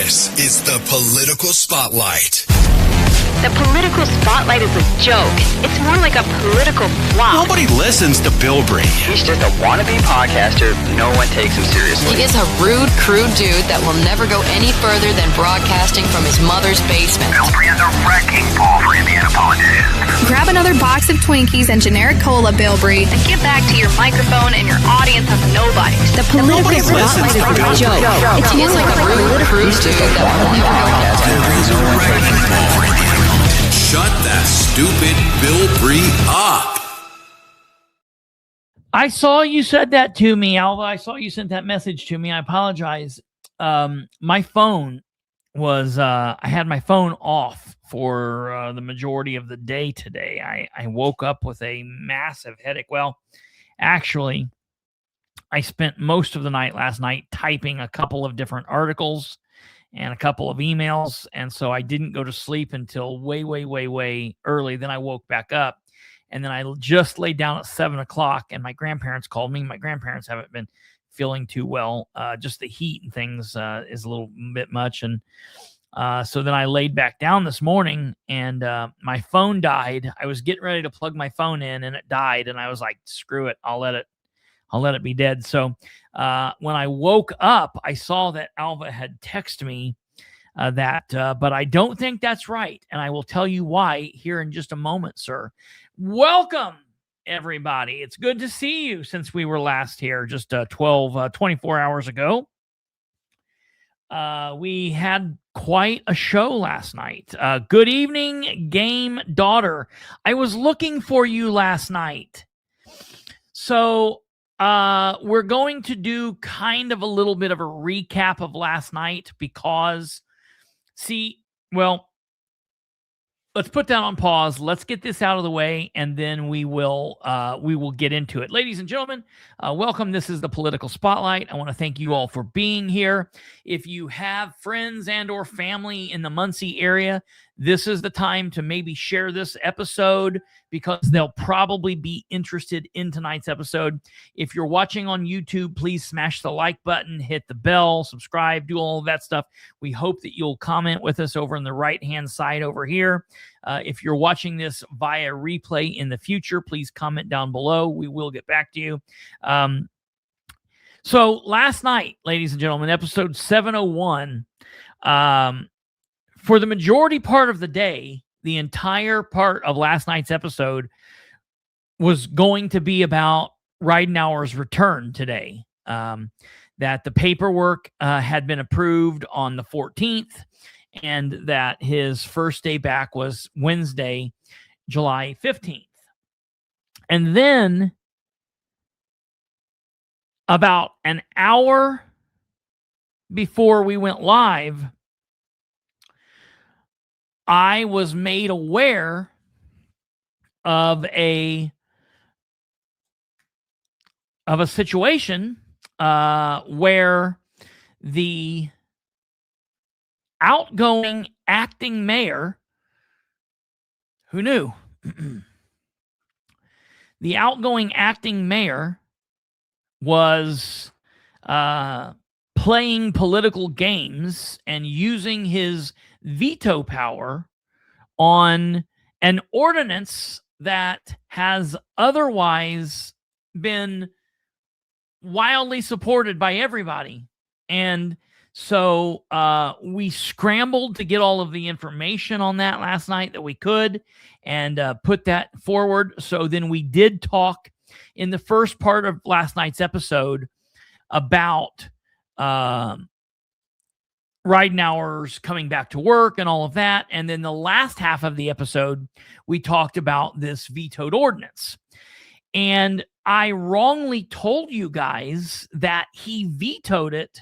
This is the Political Spotlight. The Political Spotlight is a joke. It's more like a political flop. Nobody listens to Bilbrey. He's just a wannabe podcaster. No one takes him seriously. He is a rude, crude dude that will never go any further than broadcasting from his mother's basement. Bilbrey is a wrecking ball for Indiana politicians. Grab another box of Twinkies and generic cola, Bilbrey. And get back to your microphone and your audience of nobodies. The Political Spotlight is a joke. It's more like a rude, crude dude that will never go Bilbrey's a wrecking ball for Indiana politics. Shut that stupid Bilbrey up. I saw you said that to me, Alva. I saw you sent that message to me. I apologize. My phone was, I had my phone off for the majority of the day today. I woke up with a massive headache. Well, actually, I spent most of the night last night typing a couple of different articles and a couple of emails. And so I didn't go to sleep until way early. Then I woke back up, and then I just laid down at 7:00, and my grandparents called me. My grandparents haven't been feeling too well. Just the heat and things is a little bit much. And so then I laid back down this morning, and my phone died. I was getting ready to plug my phone in, and it died. And I was like, screw it. I'll let it be dead. So when I woke up, I saw that Alva had texted me but I don't think that's right. And I will tell you why here in just a moment, sir. Welcome, everybody. It's good to see you since we were last here just 24 hours ago. We had quite a show last night. Good evening, Game Daughter. I was looking for you last night. So we're going to do kind of a little bit of a recap of last night because, let's put that on pause. Let's get this out of the way, and then we will get into it. Ladies and gentlemen, welcome. This is the Political Spotlight. I want to thank you all for being here. If you have friends and or family in the Muncie area, this is the time to maybe share this episode because they'll probably be interested in tonight's episode. If you're watching on YouTube, please smash the like button, hit the bell, subscribe, do all of that stuff. We hope that you'll comment with us over on the right-hand side over here. If you're watching this via replay in the future, please comment down below. We will get back to you. So last night, ladies and gentlemen, episode 701, for the majority part of the day, the entire part of last night's episode was going to be about Ridenour's return today. That the paperwork had been approved on the 14th, and that his first day back was Wednesday, July 15th. And then about an hour before we went live, I was made aware of a situation where the outgoing acting mayor, who knew? The outgoing acting mayor was playing political games and using his veto power on an ordinance that has otherwise been wildly supported by everybody. And so we scrambled to get all of the information on that last night that we could and put that forward. So then we did talk in the first part of last night's episode about Ridenour's coming back to work and all of that. And then the last half of the episode, we talked about this vetoed ordinance. And I wrongly told you guys that he vetoed it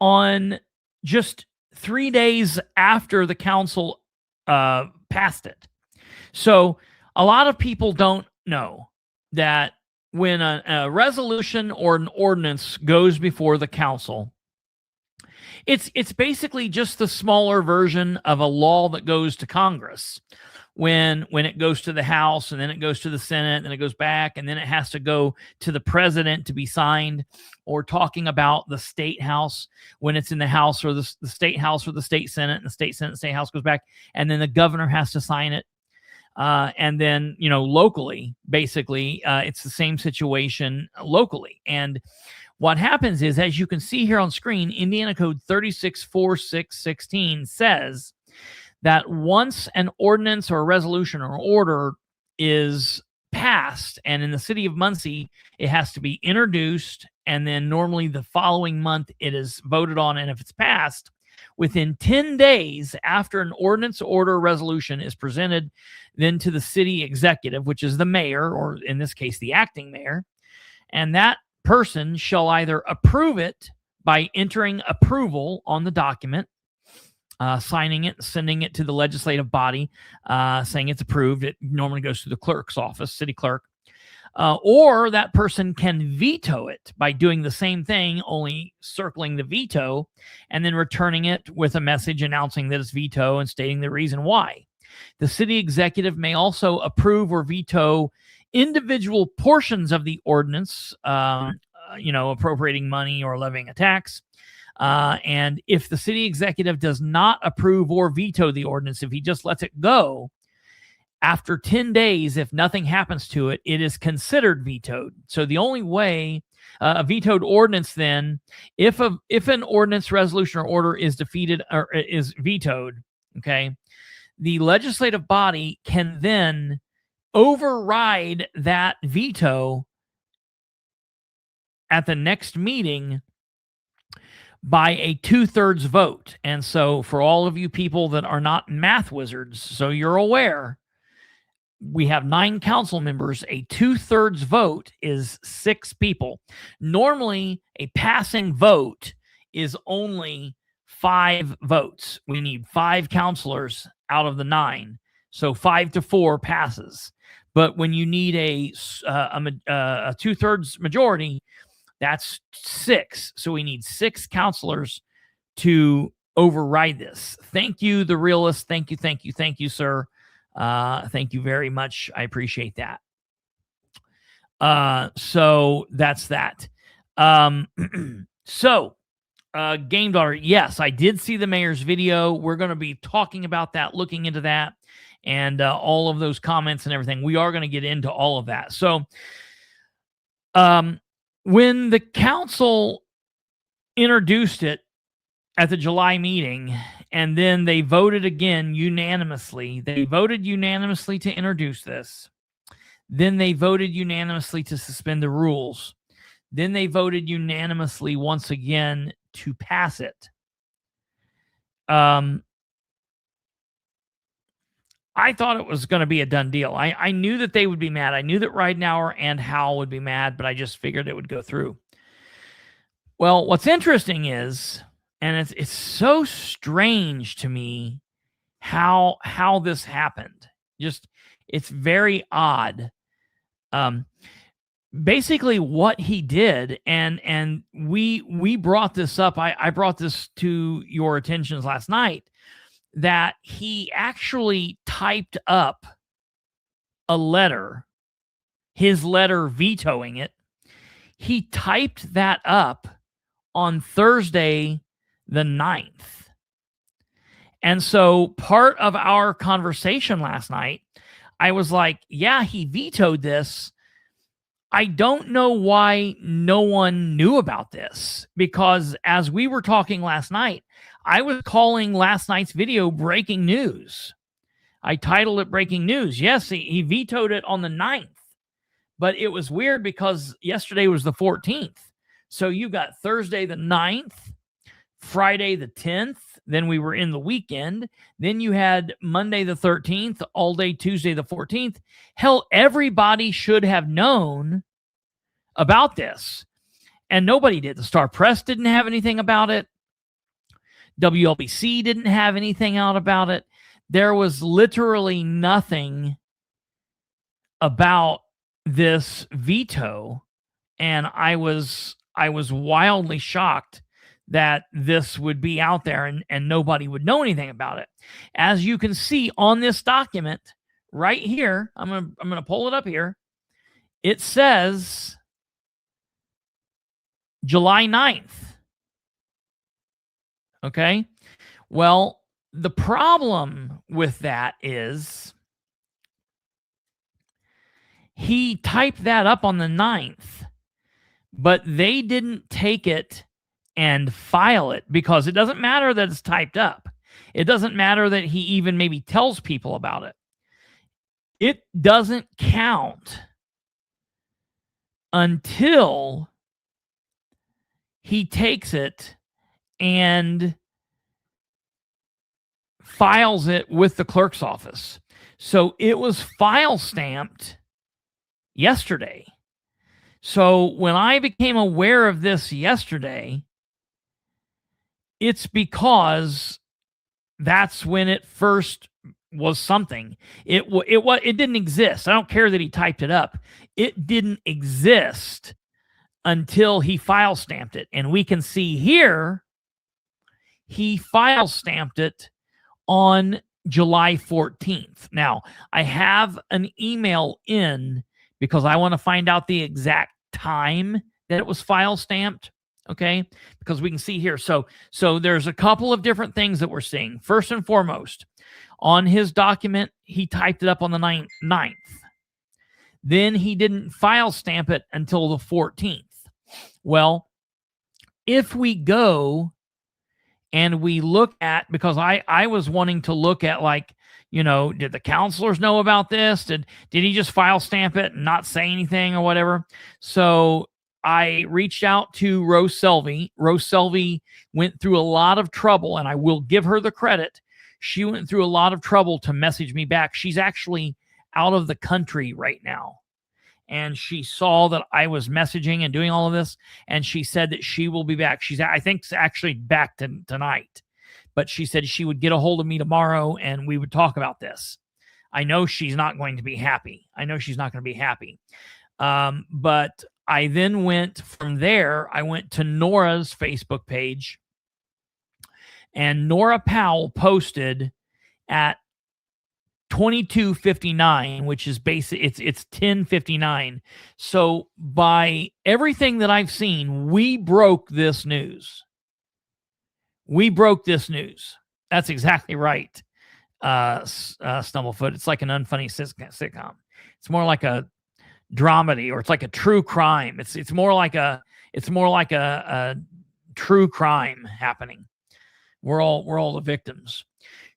on just 3 days after the council passed it. So a lot of people don't know that when a resolution or an ordinance goes before the council, it's basically just the smaller version of a law that goes to Congress. when it goes to the House, and then it goes to the Senate, and then it goes back, and then it has to go to the president to be signed, or talking about the state House when it's in the House, or the state House, or the state Senate, and the state Senate, state House goes back, and then the governor has to sign it. And then, locally, basically, it's the same situation locally. And what happens is, as you can see here on screen, Indiana Code 364616 says that once an ordinance or a resolution or order is passed, and in the city of Muncie, it has to be introduced, and then normally the following month it is voted on, and if it's passed, within 10 days after an ordinance, order, resolution is presented then to the city executive, which is the mayor, or in this case, the acting mayor, and that person shall either approve it by entering approval on the document, signing it, sending it to the legislative body, saying it's approved. It normally goes to the clerk's office, city clerk. Or that person can veto it by doing the same thing, only circling the veto, and then returning it with a message announcing that it's veto and stating the reason why. The city executive may also approve or veto individual portions of the ordinance, appropriating money or levying a tax. And if the city executive does not approve or veto the ordinance, if he just lets it go, after 10 days, if nothing happens to it, it is considered vetoed. So the only way a vetoed ordinance, then, if an ordinance, resolution, or order is defeated or is vetoed, okay, the legislative body can then override that veto at the next meeting by a 2/3 vote. And so for all of you people that are not math wizards, so you're aware, we have 9 council members. A 2/3 vote is 6 people. Normally, a passing vote is only 5 votes. We need 5 councilors out of the 9. So 5-4 passes. But when you need a 2/3 majority, that's 6. So we need 6 councilors to override this. Thank you, the realist. Thank you, sir. Thank you very much. I appreciate that. So that's that. Game Daughter, yes, I did see the mayor's video. We're going to be talking about that, looking into that, and all of those comments and everything. We are going to get into all of that. So when the council introduced it at the July meeting, and then they voted again unanimously. They voted unanimously to introduce this. Then they voted unanimously to suspend the rules. Then they voted unanimously once again to pass it. I thought it was going to be a done deal. I knew that they would be mad. I knew that Ridenour and Howe would be mad, but I just figured it would go through. Well, what's interesting is, and it's so strange to me how this happened. Just, it's very odd. Basically what he did, and we brought this up. I brought this to your attentions last night, that he actually typed up a letter, his letter vetoing it. He typed that up on Thursday the 9th. And so part of our conversation last night, I was like, yeah, he vetoed this. I don't know why no one knew about this, because as we were talking last night, I was calling last night's video breaking news. I titled it breaking news. Yes, he vetoed it on the 9th, but it was weird because yesterday was the 14th. So you got Thursday the 9th, Friday the 10th, then we were in the weekend. Then you had Monday the 13th, all day Tuesday the 14th. Hell, everybody should have known about this, and nobody did. The Star Press didn't have anything about it. WLBC didn't have anything out about it. There was literally nothing about this veto, and I was wildly shocked that this would be out there and nobody would know anything about it. As you can see on this document, right here. I'm gonna pull it up here. It says July 9th. Okay. Well, the problem with that is he typed that up on the 9th, but they didn't take it and file it because it doesn't matter that it's typed up. It doesn't matter that he even maybe tells people about it. It doesn't count until he takes it and files it with the clerk's office. So it was file stamped yesterday. So when I became aware of this yesterday, it's because that's when it first was something. It didn't exist. I don't care that he typed it up. It didn't exist until he file stamped it. And we can see here, he file stamped it on July 14th. Now, I have an email in because I want to find out the exact time that it was file stamped. Okay, because we can see here. So there's a couple of different things that we're seeing. First and foremost, on his document, he typed it up on the 9th. Then he didn't file stamp it until the 14th. Well, if we go and we look at, because I was wanting to look at, like, did the counselors know about this? Did he just file stamp it and not say anything or whatever? So I reached out to Rose Selvey. Rose Selvey went through a lot of trouble, and I will give her the credit. She went through a lot of trouble to message me back. She's actually out of the country right now. And she saw that I was messaging and doing all of this, and she said that she will be back. I think, actually back tonight. But she said she would get a hold of me tomorrow, and we would talk about this. I know she's not going to be happy. But I then went from there. I went to Nora's Facebook page, and Nora Powell posted at 22:59, which is basic. It's 10:59. So by everything that I've seen, we broke this news. That's exactly right. Stumblefoot. It's like an unfunny sitcom. It's more like a dramedy, or it's like a true crime. It's more like a true crime happening. We're all the victims.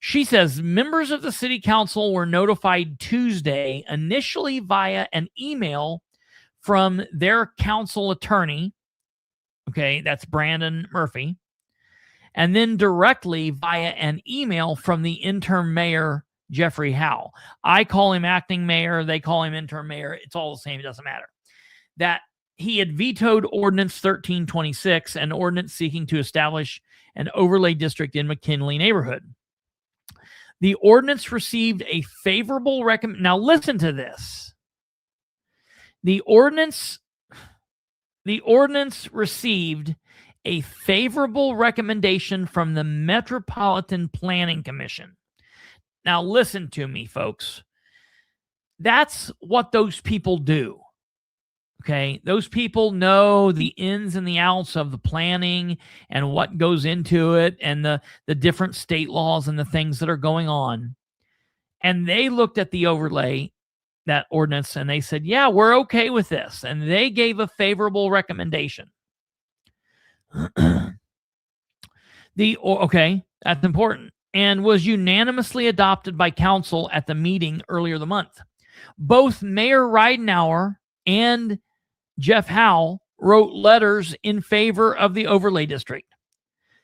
She says members of the city council were notified Tuesday, initially via an email from their council attorney. Okay, that's Brandon Murphy. And then directly via an email from the interim mayor, Jeffrey Howe. I call him acting mayor. They call him interim mayor. It's all the same. It doesn't matter. That he had vetoed Ordinance 1326, an ordinance seeking to establish an overlay district in McKinley neighborhood. The ordinance received a favorable recommendation. Now listen to this. The ordinance received a favorable recommendation from the Metropolitan Planning Commission. Now listen to me, folks. That's what those people do. Okay, those people know the ins and the outs of the planning and what goes into it, and the different state laws and the things that are going on. And they looked at the overlay, that ordinance, and they said, yeah, we're okay with this. And they gave a favorable recommendation. Okay, that's important. And was unanimously adopted by council at the meeting earlier the month. Both Mayor Ridenour and Jeff Howe wrote letters in favor of the overlay district.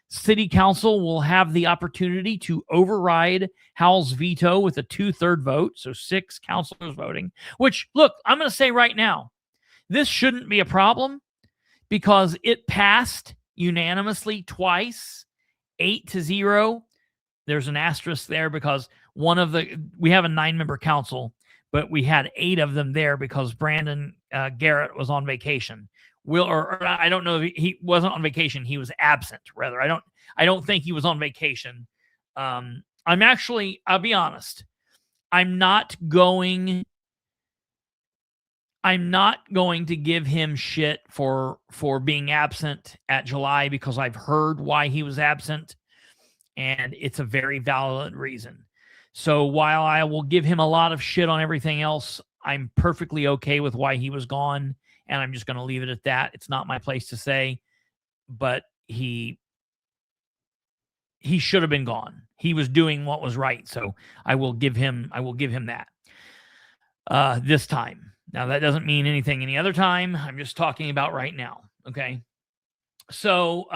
City council will have the opportunity to override Howe's veto with a 2/3 vote, so 6 councilors voting, which, look, I'm going to say right now, this shouldn't be a problem because it passed unanimously twice, 8-0. There's an asterisk there because we have a 9-member council, but we had 8 of them there because Brandon Garrett was on vacation. I don't know if he wasn't on vacation. He was absent, rather. I don't think he was on vacation. I'll be honest. I'm not going to give him shit for being absent at July, because I've heard why he was absent, and it's a very valid reason. So while I will give him a lot of shit on everything else, I'm perfectly okay with why he was gone, and I'm just going to leave it at that. It's not my place to say, but he should have been gone. He was doing what was right, so I will give him that this time. Now, that doesn't mean anything any other time. I'm just talking about right now. Okay. So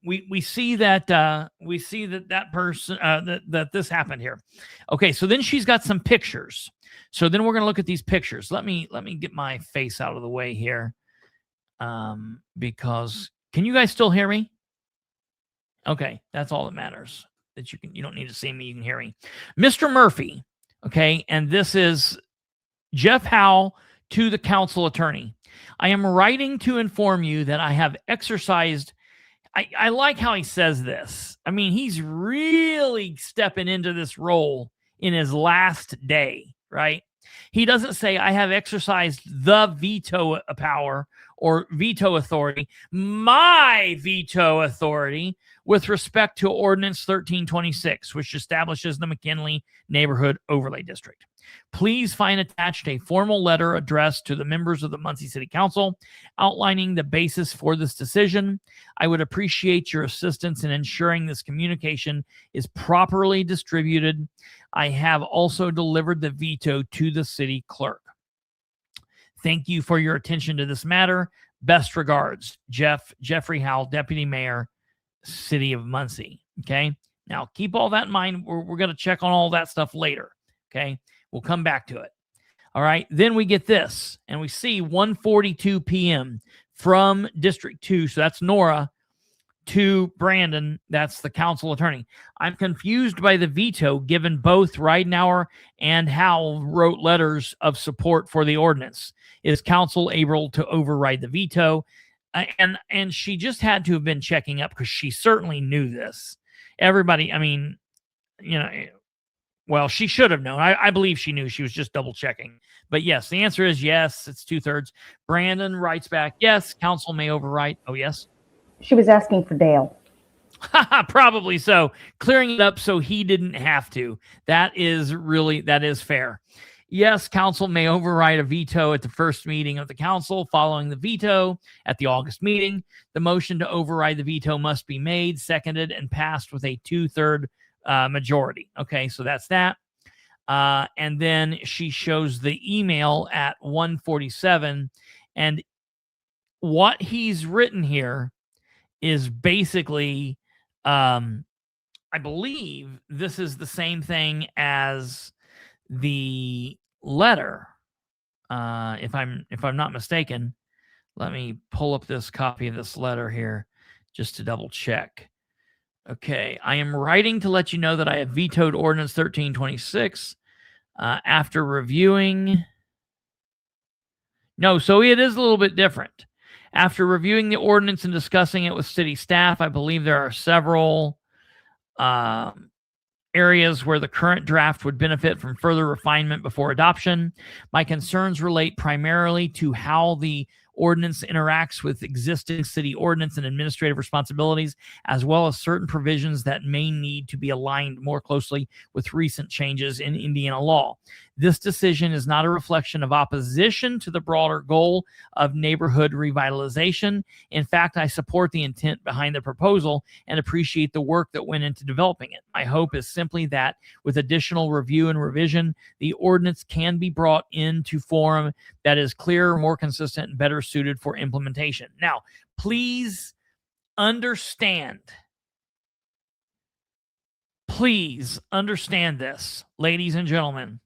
we see that that person that this happened here. Okay. So then she's got some pictures. So then we're going to look at these pictures. Let me get my face out of the way here. Because can you guys still hear me? Okay. That's all that matters. That you don't need to see me. You can hear me. Mr. Murphy. Okay. And this is Jeff Howe to the council attorney. I am writing to inform you that I have exercised. I like how he says this. I mean, he's really stepping into this role in his last day, right? He doesn't say, I have exercised the veto power or veto authority, my veto authority with respect to Ordinance 1326, which establishes the McKinley Neighborhood Overlay District. Please find attached a formal letter addressed to the members of the Muncie City Council outlining the basis for this decision. I would appreciate your assistance in ensuring this communication is properly distributed. I have also delivered the veto to the city clerk. Thank you for your attention to this matter. Best regards, George-Jeffrey Howe, Deputy Mayor, City of Muncie. Okay. Now keep all that in mind. We're going to check on all that stuff later. Okay. We'll come back to it. All right. Then we get this and we see 1:42 p.m. from District 2. So that's Nora to Brandon. That's the council attorney. I'm confused by the veto given both Ridenour and Howe wrote letters of support for the ordinance. Is council able to override the veto? And she just had to have been checking up because she certainly knew this. Everybody, I mean, well, she should have known. I believe she knew. She was just double checking. But yes, the answer is yes. It's 2/3. Brandon writes back, yes, council may override. Oh, yes. She was asking for Dale. Probably so. Clearing it up so he didn't have to. That is fair. Yes, council may override a veto at the first meeting of the council following the veto at the August meeting. The motion to override the veto must be made, seconded, and passed with a 2/3 majority. Okay, so that's that. And then she shows the email at 1:47. And what he's written here is basically, I believe this is the same thing as the letter. If I'm not mistaken, let me pull up this copy of this letter here just to double check. Okay, I am writing to let you know that I have vetoed Ordinance 1326 after reviewing. No, so it is a little bit different. After reviewing the ordinance and discussing it with city staff, I believe there are several areas where the current draft would benefit from further refinement before adoption. My concerns relate primarily to how the ordinance interacts with existing city ordinance and administrative responsibilities, as well as certain provisions that may need to be aligned more closely with recent changes in Indiana law. This decision is not a reflection of opposition to the broader goal of neighborhood revitalization. In fact, I support the intent behind the proposal and appreciate the work that went into developing it. My hope is simply that with additional review and revision, the ordinance can be brought into form that is clearer, more consistent, and better suited for implementation. Now, please understand. Please understand this, ladies and gentlemen.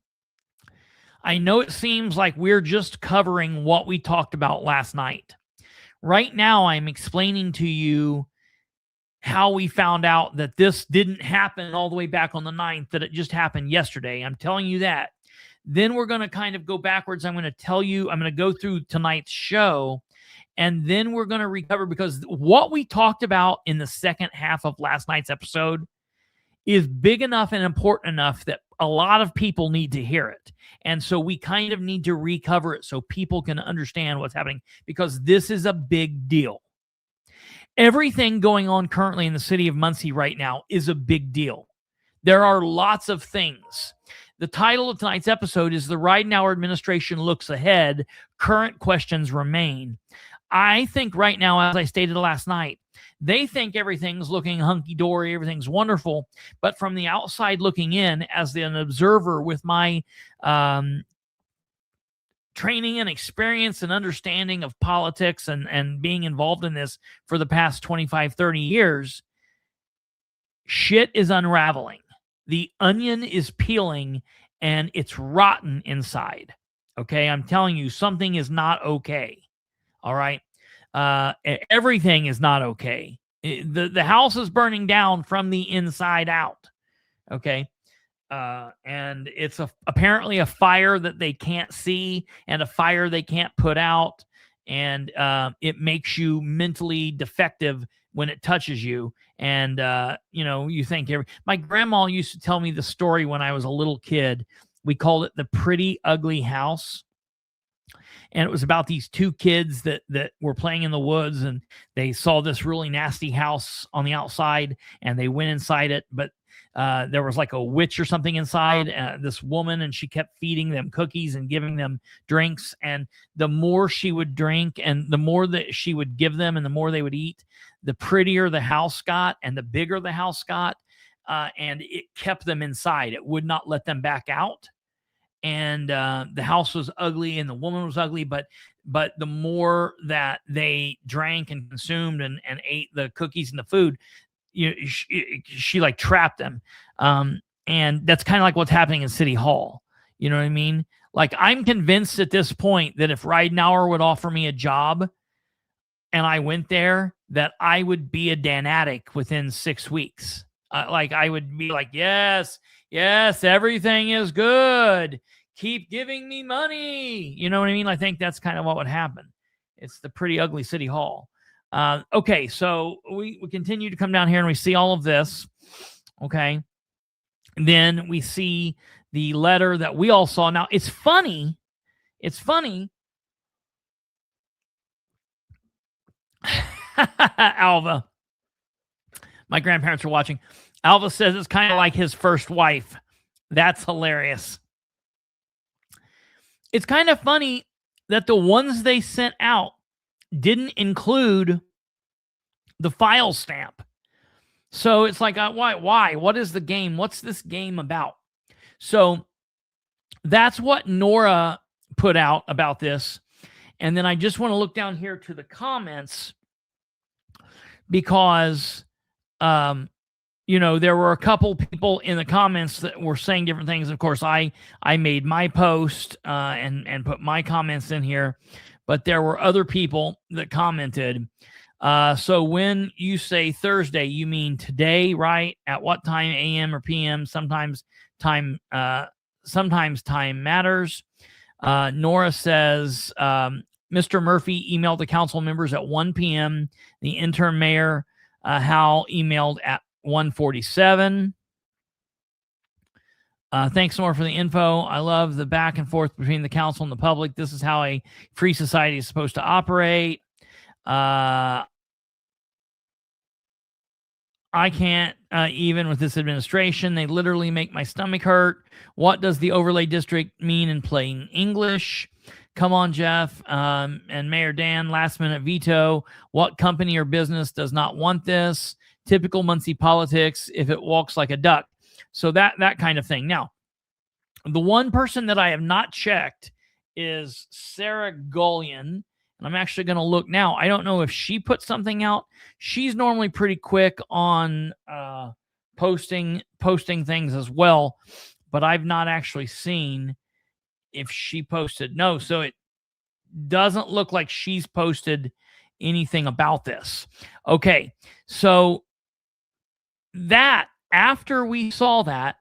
I know it seems like we're just covering what we talked about last night. Right now, I'm explaining to you how we found out that this didn't happen all the way back on the 9th, that it just happened yesterday. I'm telling you that. Then we're going to kind of go backwards. I'm going to tell you, I'm going to go through tonight's show, and then we're going to recover, because what we talked about in the second half of last night's episode is big enough and important enough that a lot of people need to hear it. And so we kind of need to recover it so people can understand what's happening, because this is a big deal. Everything going on currently in the city of Muncie right now is a big deal. There are lots of things. The title of tonight's episode is The Ridenour Administration Looks Ahead, Current Questions Remain. I think right now, as I stated last night, they think everything's looking hunky-dory, everything's wonderful, but from the outside looking in, as an observer with my training and experience and understanding of politics and being involved in this for the past 25, 30 years, shit is unraveling. The onion is peeling and it's rotten inside. Okay, I'm telling you, something is not okay. All right. Everything is not okay. The house is burning down from the inside out. Okay. And it's apparently a fire that they can't see and a fire they can't put out. And it makes you mentally defective when it touches you. And, you think my grandma used to tell me the story when I was a little kid. We called it the pretty ugly house. And it was about these two kids that were playing in the woods, and they saw this really nasty house on the outside, and they went inside it. But there was like a witch or something inside, this woman, and she kept feeding them cookies and giving them drinks. And the more she would drink and the more that she would give them and the more they would eat, the prettier the house got and the bigger the house got. And it kept them inside. It would not let them back out. And the house was ugly and the woman was ugly, but the more that they drank and consumed and ate the cookies and the food, she like trapped them. And that's kind of like what's happening in City Hall. You know what I mean? Like, I'm convinced at this point that if Ridenour would offer me a job and I went there, that I would be a Danatic within 6 weeks. Like, I would be like, yes, everything is good. Keep giving me money. You know what I mean? I think that's kind of what would happen. It's the pretty ugly City Hall. Okay, so we continue to come down here and we see all of this. Okay. And then we see the letter that we all saw. Now, it's funny. Alva. My grandparents are watching. Alva says it's kind of like his first wife. That's hilarious. It's kind of funny that the ones they sent out didn't include the file stamp. So it's like, why? What is the game? What's this game about? So that's what Nora put out about this. And then I just want to look down here to the comments because, there were a couple people in the comments that were saying different things. Of course, I made my post and put my comments in here, but there were other people that commented. So when you say Thursday, you mean today, right? At what time, AM or PM? Sometimes time matters. Nora says, Mr. Murphy emailed the council members at 1 p.m. The interim mayor, Howe, emailed at 1:47. Thanks more for the info. I love the back and forth between the council and the public. This is how a free society is supposed to operate. I can't even with this administration. They literally make my stomach hurt. What does the overlay district mean in plain English? Come on, Jeff. And Mayor Dan, last minute veto. What company or business does not want this? Typical Muncie politics if it walks like a duck. So that kind of thing. Now, the one person that I have not checked is Sarah Gullion. And I'm actually going to look now. I don't know if she put something out. She's normally pretty quick on posting things as well. But I've not actually seen if she posted. No, so it doesn't look like she's posted anything about this. Okay, so that after we saw that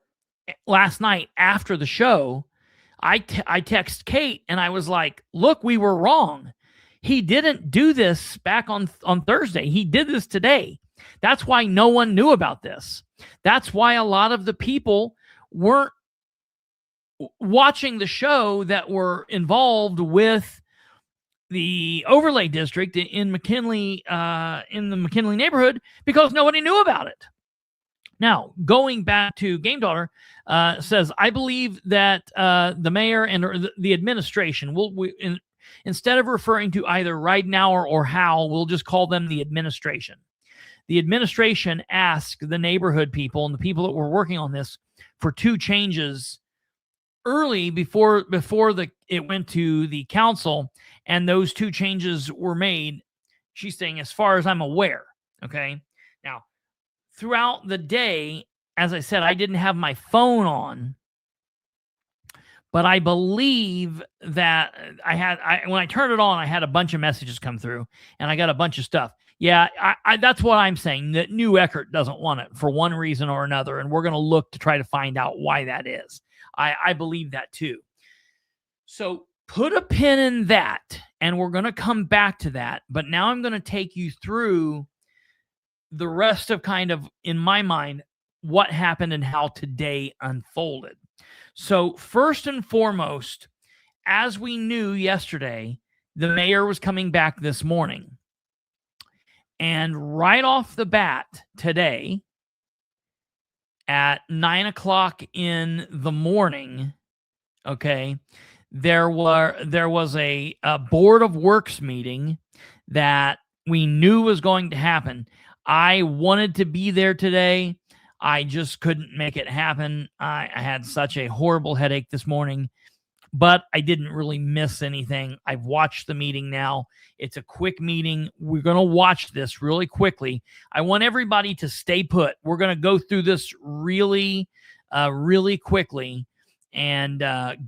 last night after the show, I text Kate and I was like, look, we were wrong. He didn't do this back on Thursday. He did this today. That's why no one knew about this. That's why a lot of the people weren't watching the show that were involved with the overlay district in McKinley, in the McKinley neighborhood, because nobody knew about it. Now, going back to Game Daughter, says, I believe that the mayor and the administration instead of referring to either Ridenour or Howe, we'll just call them the administration. The administration asked the neighborhood people and the people that were working on this for 2 changes early before it went to the council, and those 2 changes were made. She's saying, as far as I'm aware. Okay. Now, throughout the day, as I said, I didn't have my phone on, but I believe that when I turned it on, I had a bunch of messages come through, and I got a bunch of stuff. Yeah, that's what I'm saying, that New Eckert doesn't want it for one reason or another, and we're going to look to try to find out why that is. I believe that too. So put a pin in that, and we're going to come back to that. But now I'm going to take you through the rest of kind of, in my mind, what happened and how today unfolded. So first and foremost, as we knew yesterday, the mayor was coming back this morning. And right off the bat today, at 9:00 in the morning, okay, there was a Board of Works meeting that we knew was going to happen. I wanted to be there today. I just couldn't make it happen. I had such a horrible headache this morning, but I didn't really miss anything. I've watched the meeting now. It's a quick meeting. We're going to watch this really quickly. I want everybody to stay put. We're going to go through this really, really quickly and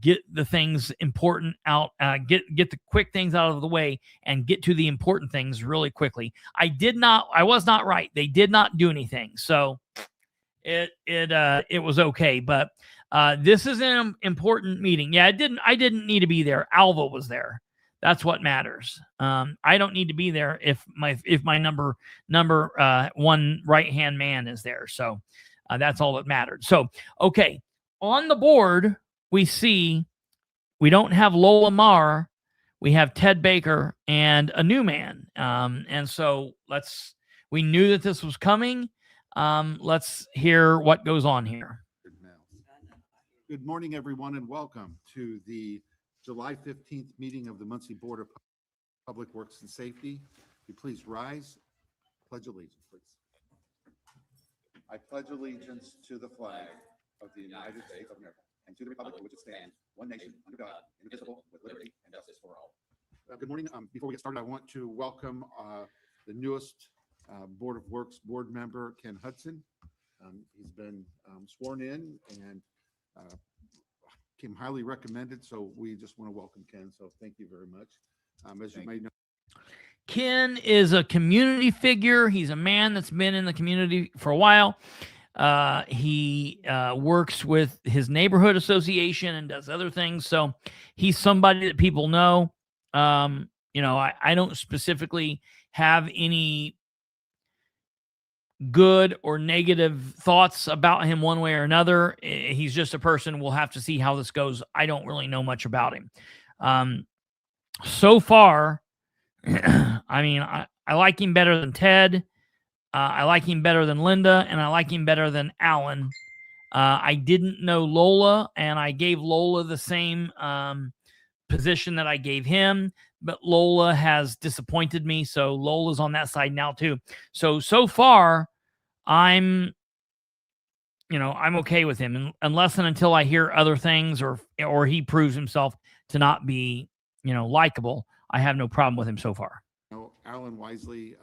get the things important out, get the quick things out of the way and get to the important things really quickly. I was not right. They did not do anything. So it was okay. But this is an important meeting. Yeah, I didn't need to be there. Alva was there. That's what matters. I don't need to be there if my number one right-hand man is there. So that's all that mattered. So, okay. On the board, we don't have Lola Marr. We have Ted Baker and a new man. And so we knew that this was coming. Let's hear what goes on here. Good morning, everyone, and welcome to the July 15th meeting of the Muncie Board of Public Works and Safety. Will you please rise? Pledge allegiance, please. I pledge allegiance to the flag of the United States of America and to the republic for which it stands, one nation, under God, indivisible, with liberty and justice for all. Good morning. Before we get started, I want to welcome the newest Board of Works board member, Ken Hudson. He's been sworn in and came highly recommended, so we just want to welcome Ken. So thank you very much. As you may know, Ken is a community figure. He's a man that's been in the community for a while. He works with his neighborhood association and does other things. So he's somebody that people know. I don't specifically have any good or negative thoughts about him one way or another. He's just a person. We'll have to see how this goes. I don't really know much about him. So far, I mean, I like him better than Ted. I like him better than Linda, and I like him better than Alan. I didn't know Lola, and I gave Lola the same position that I gave him, but Lola has disappointed me, so Lola's on that side now too. So far, I'm okay with him, unless and until I hear other things or he proves himself to not be, likable. I have no problem with him so far. Alan Wisely,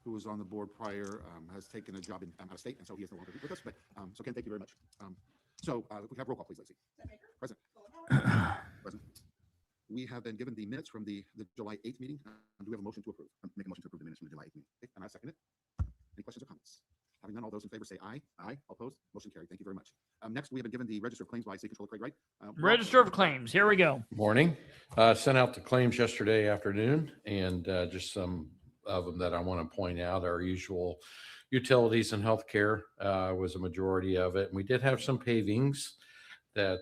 who was on the board prior, has taken a job out of state, and so he is no longer with us. But so Ken, thank you very much. So we can have roll call, please, Lacey. Present. Present. We have been given the minutes from the July 8th meeting. Do we have a motion to approve? Make a motion to approve the minutes from the July 8th meeting. Okay, and I second it. Any questions or comments? Having none, all those in favor say aye. Aye. All opposed? Motion carried. Thank you very much. Next, we have been given the Register of Claims by State Controller Craig Wright. Register of Claims. Here we go. Morning. Sent out the claims yesterday afternoon, and just some of them that I want to point out. Our usual utilities and healthcare was a majority of it. And we did have some pavings that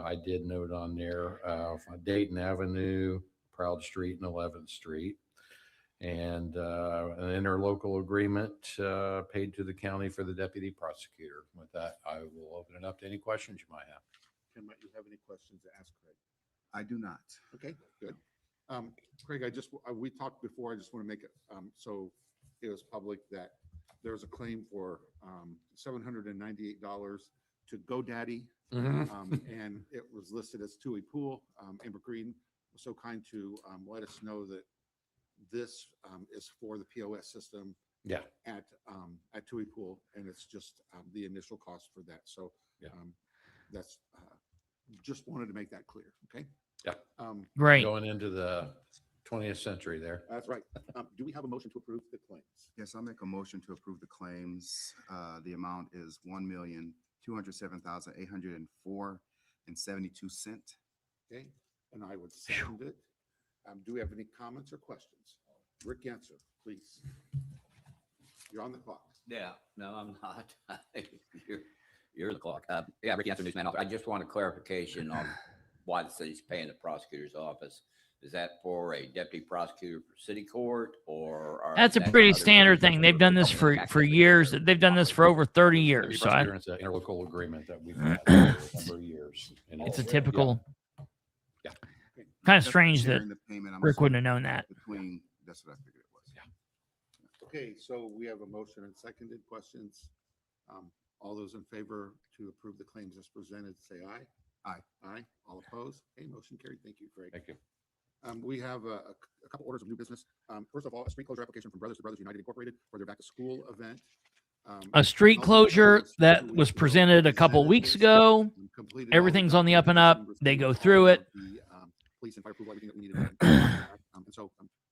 I did note on there, Dayton Avenue, Proud Street, and 11th Street. And an interlocal agreement paid to the county for the deputy prosecutor. With that, I will open it up to any questions you might have. Ken, might you have any questions to ask Craig? I do not. Okay, good. Craig, we talked before. I just want to make it so it was public that there was a claim for $798 to GoDaddy, and it was listed as Tui Pool. Amber Green was so kind to let us know that this is for the POS system. Yeah. At Tui Pool, and it's just the initial cost for that. So that's just wanted to make that clear. Okay. Yeah. Great. Going into the 20th century there. That's right. Do we have a motion to approve the claims? Yes, I'll make a motion to approve the claims. The amount is $1,207,804.72. Okay, and I would second it. Do we have any comments or questions? Rick Yancer, please. You're on the clock. Yeah, no, I'm not. You're the clock. Rick Yancer, newsman. I just want a clarification on why the city's paying the prosecutor's office. Is that for a deputy prosecutor for city court, or? That's a pretty standard thing. They've done this for years. They've done this for over 30 years. So it's an interlocal agreement that we've had for a number of years. It's a typical. Yeah. Kind of strange that The payment, I'm Rick wouldn't have known that. Between, that's what I figured it was. Yeah. Okay, so we have a motion and seconded. Questions? All those in favor to approve the claims as presented, say aye. Aye. Aye. All opposed? Okay, motion carried. Thank you, Craig. Thank you. We have a couple orders of new business. First of all, a street closure application from Brothers to Brothers United Incorporated for their back to school event. A street closure that was presented a couple weeks ago. Everything's on the up and up. They go through it. Police and fire approval, everything that we needed. And so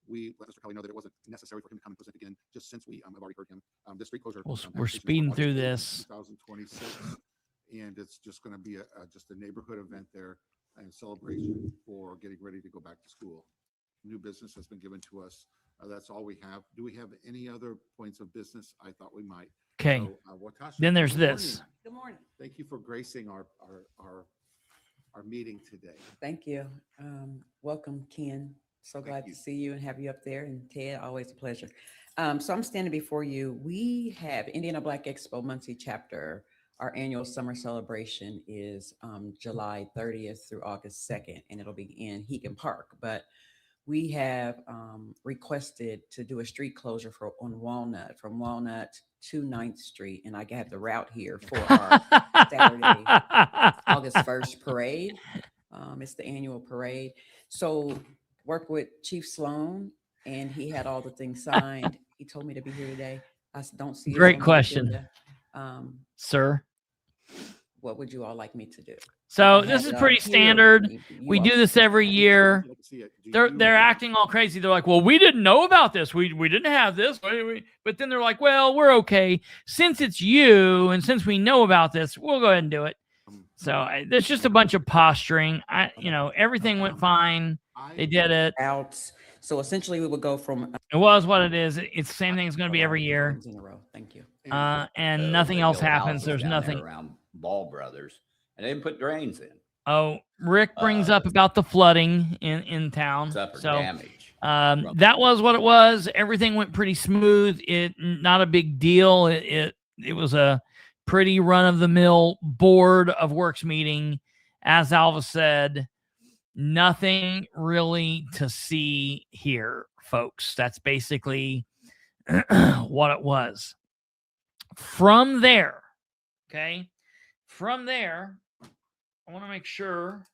we let Mr. Kelly know that it wasn't necessary for him to come and present again, just since we have already heard him. This street closure. We're speeding through this. 2026, and it's just going to be just a neighborhood event there and celebration for getting ready to go back to school. New business has been given to us. That's all we have. Do we have any other points of business? I thought we might. Okay. So, Watasha, Then there's good this. morning. Good morning. Thank you for gracing our meeting today. Thank you. Welcome, Ken. So glad to see you and have you up there. And Ted, always a pleasure. So I'm standing before you. We have Indiana Black Expo Muncie chapter. Our annual summer celebration is July 30th through August 2nd, and it'll be in Hegan Park. But we have requested to do a street closure on Walnut, from Walnut to 9th Street. And I have the route here for our Saturday, August 1st parade. It's the annual parade. So work with Chief Sloan, and he had all the things signed. He told me to be here today. I don't see it. Great question, sir. What would you all like me to do? So this is pretty standard. We do this every year. They're acting all crazy. They're like, well, we didn't know about this. We didn't have this. But then they're like, well, we're okay. Since it's you and since we know about this, we'll go ahead and do it. So there's just a bunch of posturing. Everything went fine. They did it. So essentially we would go from. It was what it is. It's the same thing it's going to be every year. In a row. Thank you. And nothing else happens. There's nothing around Ball Brothers, and they didn't put drains in. Oh, Rick brings up about the flooding in town. Damage. That was what it was. Everything went pretty smooth. Not a big deal. It was a pretty run-of-the-mill Board of Works meeting. As Alva said, nothing really to see here, folks. That's basically what it was. From there, okay? From there, I want to make sure.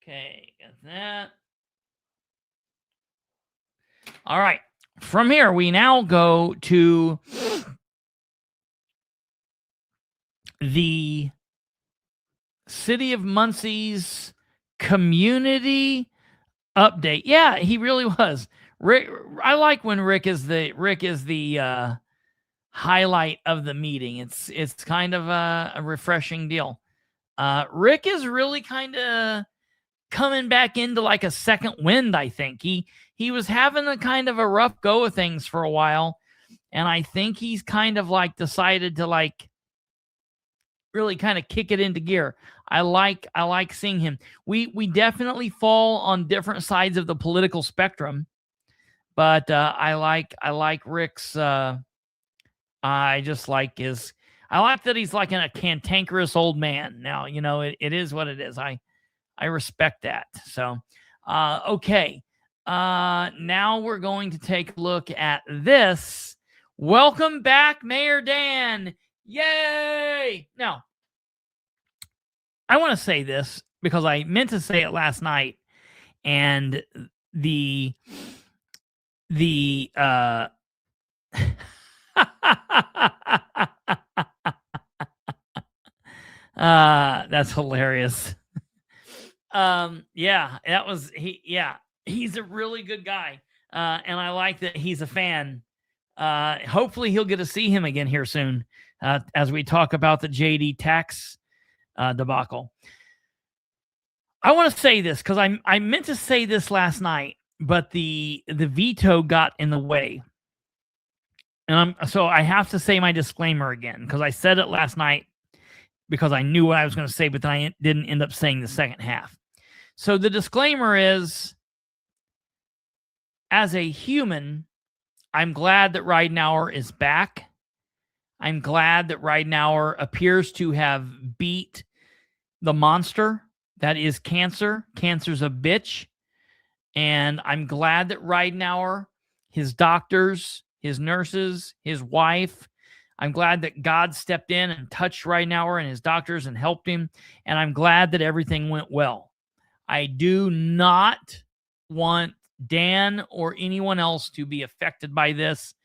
Okay, got that. All right. From here, we now go to the City of Muncie's community update. Yeah, he really was. Rick, I like when Rick is the highlight of the meeting. It's kind of a refreshing deal. Rick is really kind of coming back into like a second wind, I think. He was having a kind of a rough go of things for a while, and I think he's kind of like decided to like really kind of kick it into gear. I like seeing him. We definitely fall on different sides of the political spectrum, but I like Rick's. I just like his. I like that he's like a cantankerous old man. Now, it is what it is. I respect that. So, okay. Now we're going to take a look at this. Welcome back, Mayor Dan. Yay! Now, I want to say this because I meant to say it last night, and that's hilarious. Yeah, that was he's a really good guy. And I like that he's a fan. Hopefully he'll get to see him again here soon, as we talk about the JD tax debacle. I want to say this because I meant to say this last night, but the veto got in the way. And so I have to say my disclaimer again, because I said it last night because I knew what I was going to say, but then I didn't end up saying the second half. So the disclaimer is, as a human, I'm glad that Ridenour is back. I'm glad that Ridenour appears to have beat the monster that is cancer. Cancer's a bitch. And I'm glad that Ridenour, his doctors, his nurses, his wife, I'm glad that God stepped in and touched Ridenour and his doctors and helped him. And I'm glad that everything went well. I do not want Dan or anyone else to be affected by this.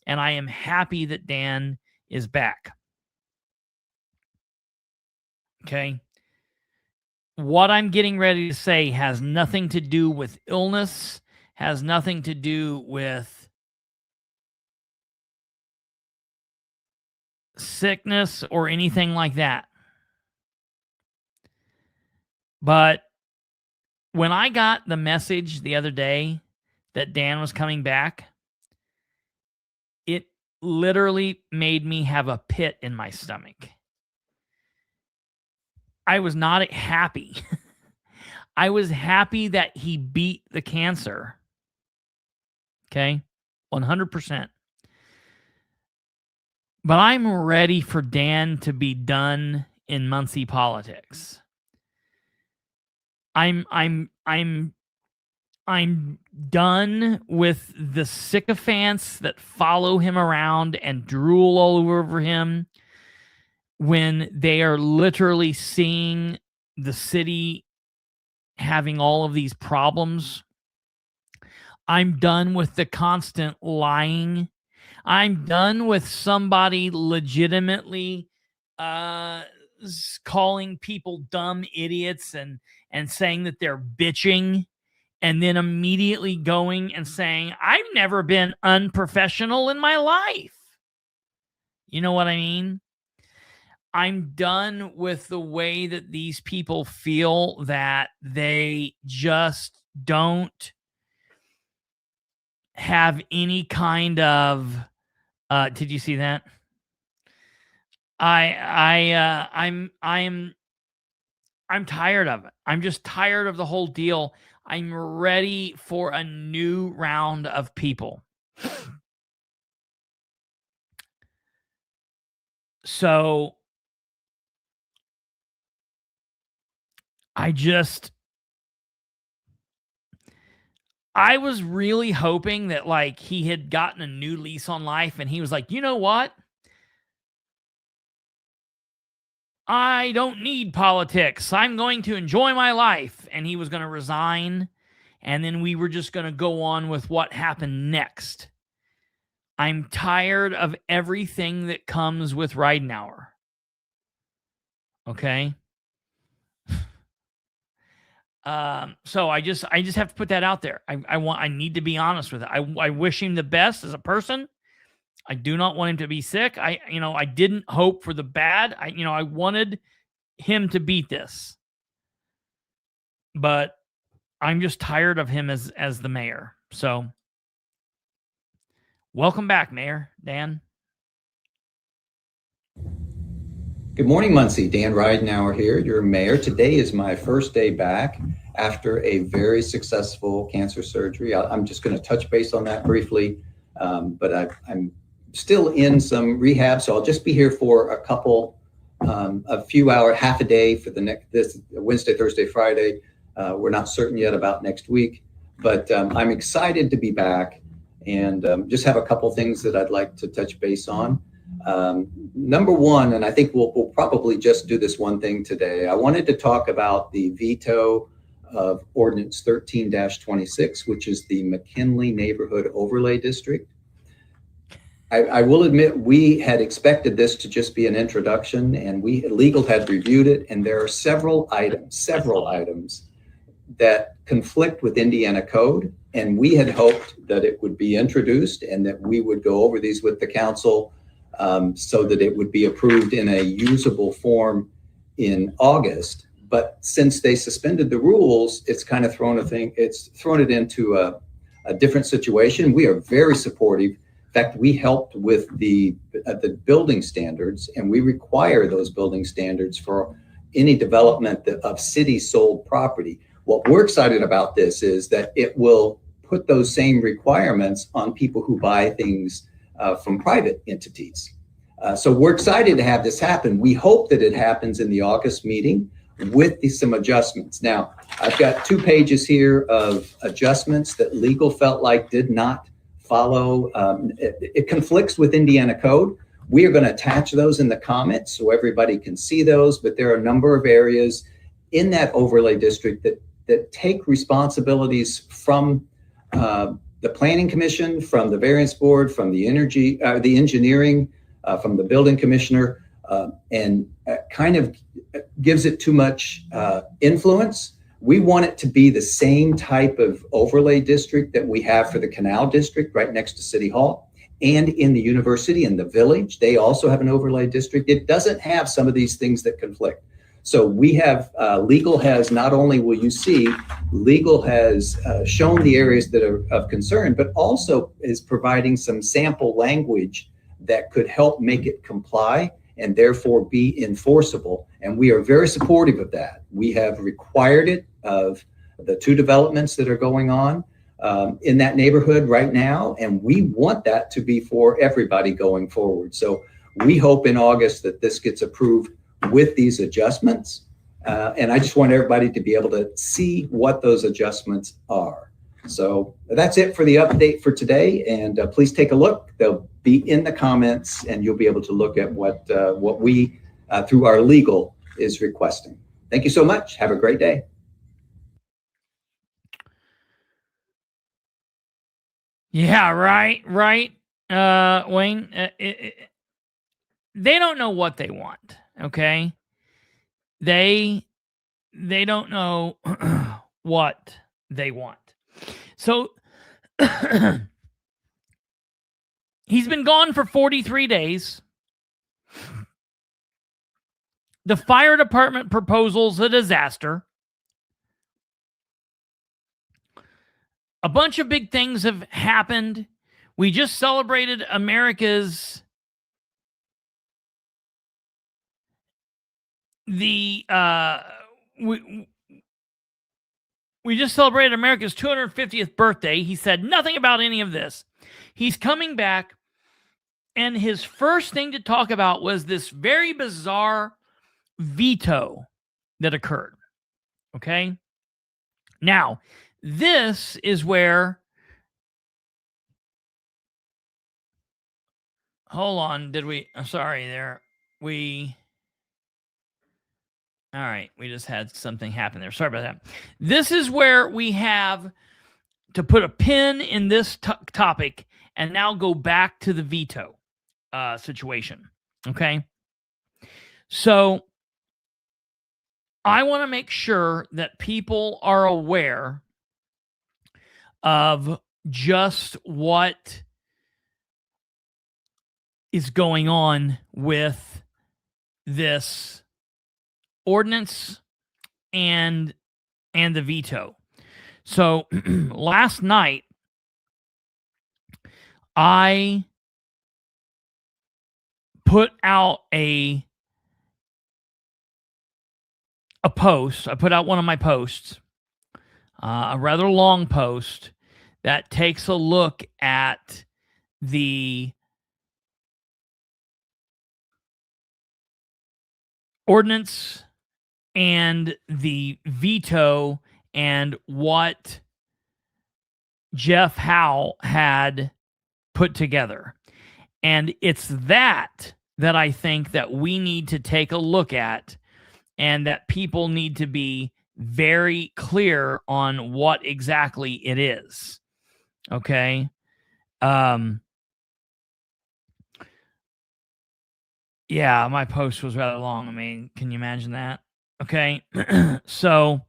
And I am happy that Dan is back. Okay. What I'm getting ready to say has nothing to do with illness, has nothing to do with sickness or anything like that. But when I got the message the other day that Dan was coming back, it literally made me have a pit in my stomach. I was not happy. I was happy that he beat the cancer. Okay? 100%. But I'm ready for Dan to be done in Muncie politics. I'm done with the sycophants that follow him around and drool all over him when they are literally seeing the city having all of these problems. I'm done with the constant lying. I'm done with somebody legitimately calling people dumb idiots and saying that they're bitching, and then immediately going and saying, I've never been unprofessional in my life. You know what I mean? I'm done with the way that these people feel that they just don't have any kind of did you see that? I'm tired of it. I'm just tired of the whole deal. I'm ready for a new round of people. So I was really hoping that like he had gotten a new lease on life and he was like, you know what? I don't need politics. I'm going to enjoy my life. And he was going to resign. And then we were just going to go on with what happened next. I'm tired of everything that comes with Ridenour. Okay. So I just have to put that out there. I need to be honest with it. I wish him the best as a person. I do not want him to be sick. I didn't hope for the bad. I wanted him to beat this, but I'm just tired of him as the mayor. So welcome back, Mayor Dan. Good morning, Muncie. Dan Ridenour here, your mayor. Today is my first day back after a very successful cancer surgery. I'm just going to touch base on that briefly, but I'm still in some rehab, so I'll just be here for a few hours, half a day for this Wednesday, Thursday, Friday. We're not certain yet about next week, but I'm excited to be back and just have a couple things that I'd like to touch base on. Number one, and I think we'll probably just do this one thing today. I wanted to talk about the veto of Ordinance 13-26, which is the McKinley Neighborhood Overlay District. I will admit we had expected this to just be an introduction, and legal had reviewed it, and there are several items that conflict with Indiana code, and we had hoped that it would be introduced and that we would go over these with the council so that it would be approved in a usable form in August. But since they suspended the rules, it's kind of thrown it into a different situation. We are very supportive. In fact, we helped with the building standards, and we require those building standards for any development of city sold property. What we're excited about this is that it will put those same requirements on people who buy things from private entities. So we're excited to have this happen. We hope that it happens in the August meeting with some adjustments. Now, I've got 2 pages here of adjustments that legal felt like did not follow. It conflicts with Indiana code. We are going to attach those in the comments so everybody can see those, but there are a number of areas in that overlay district that take responsibilities from the Planning Commission, from the Variance Board, from the engineering, from the building commissioner, and kind of gives it too much influence. We want it to be the same type of overlay district that we have for the Canal District right next to City Hall, and in the university and the village. They also have an overlay district. It doesn't have some of these things that conflict. So we have, legal has, not only will you see, legal has shown the areas that are of concern, but also is providing some sample language that could help make it comply and therefore be enforceable. And we are very supportive of that. We have required it of the 2 developments that are going on in that neighborhood right now. And we want that to be for everybody going forward. So we hope in August that this gets approved with these adjustments. And I just want everybody to be able to see what those adjustments are. So that's it for the update for today. And please take a look. They'll be in the comments, and you'll be able to look at what we, through our legal, is requesting. Thank you so much. Have a great day. Yeah, right. Wayne, they don't know what they want. Okay. They don't know what they want. So he's been gone for 43 days. The fire department proposal's a disaster. A bunch of big things have happened. We just celebrated America's we just celebrated America's 250th birthday. He said nothing about any of this. He's coming back, and his first thing to talk about was this very bizarre veto that occurred. Okay? Now, this is where... Hold on. I'm sorry there. All right, we just had something happen there. Sorry about that. This is where we have to put a pin in this topic and now go back to the veto situation. Okay? So I want to make sure that people are aware of just what is going on with this ordinance and the veto. So last night I put out a a post. I put out one of my posts, a rather long post that takes a look at the ordinance and the veto and what Jeff Howe had put together. And it's that I think that we need to take a look at, and that people need to be very clear on what exactly it is. Okay. Yeah, my post was rather long. I mean, can you imagine that? Okay. So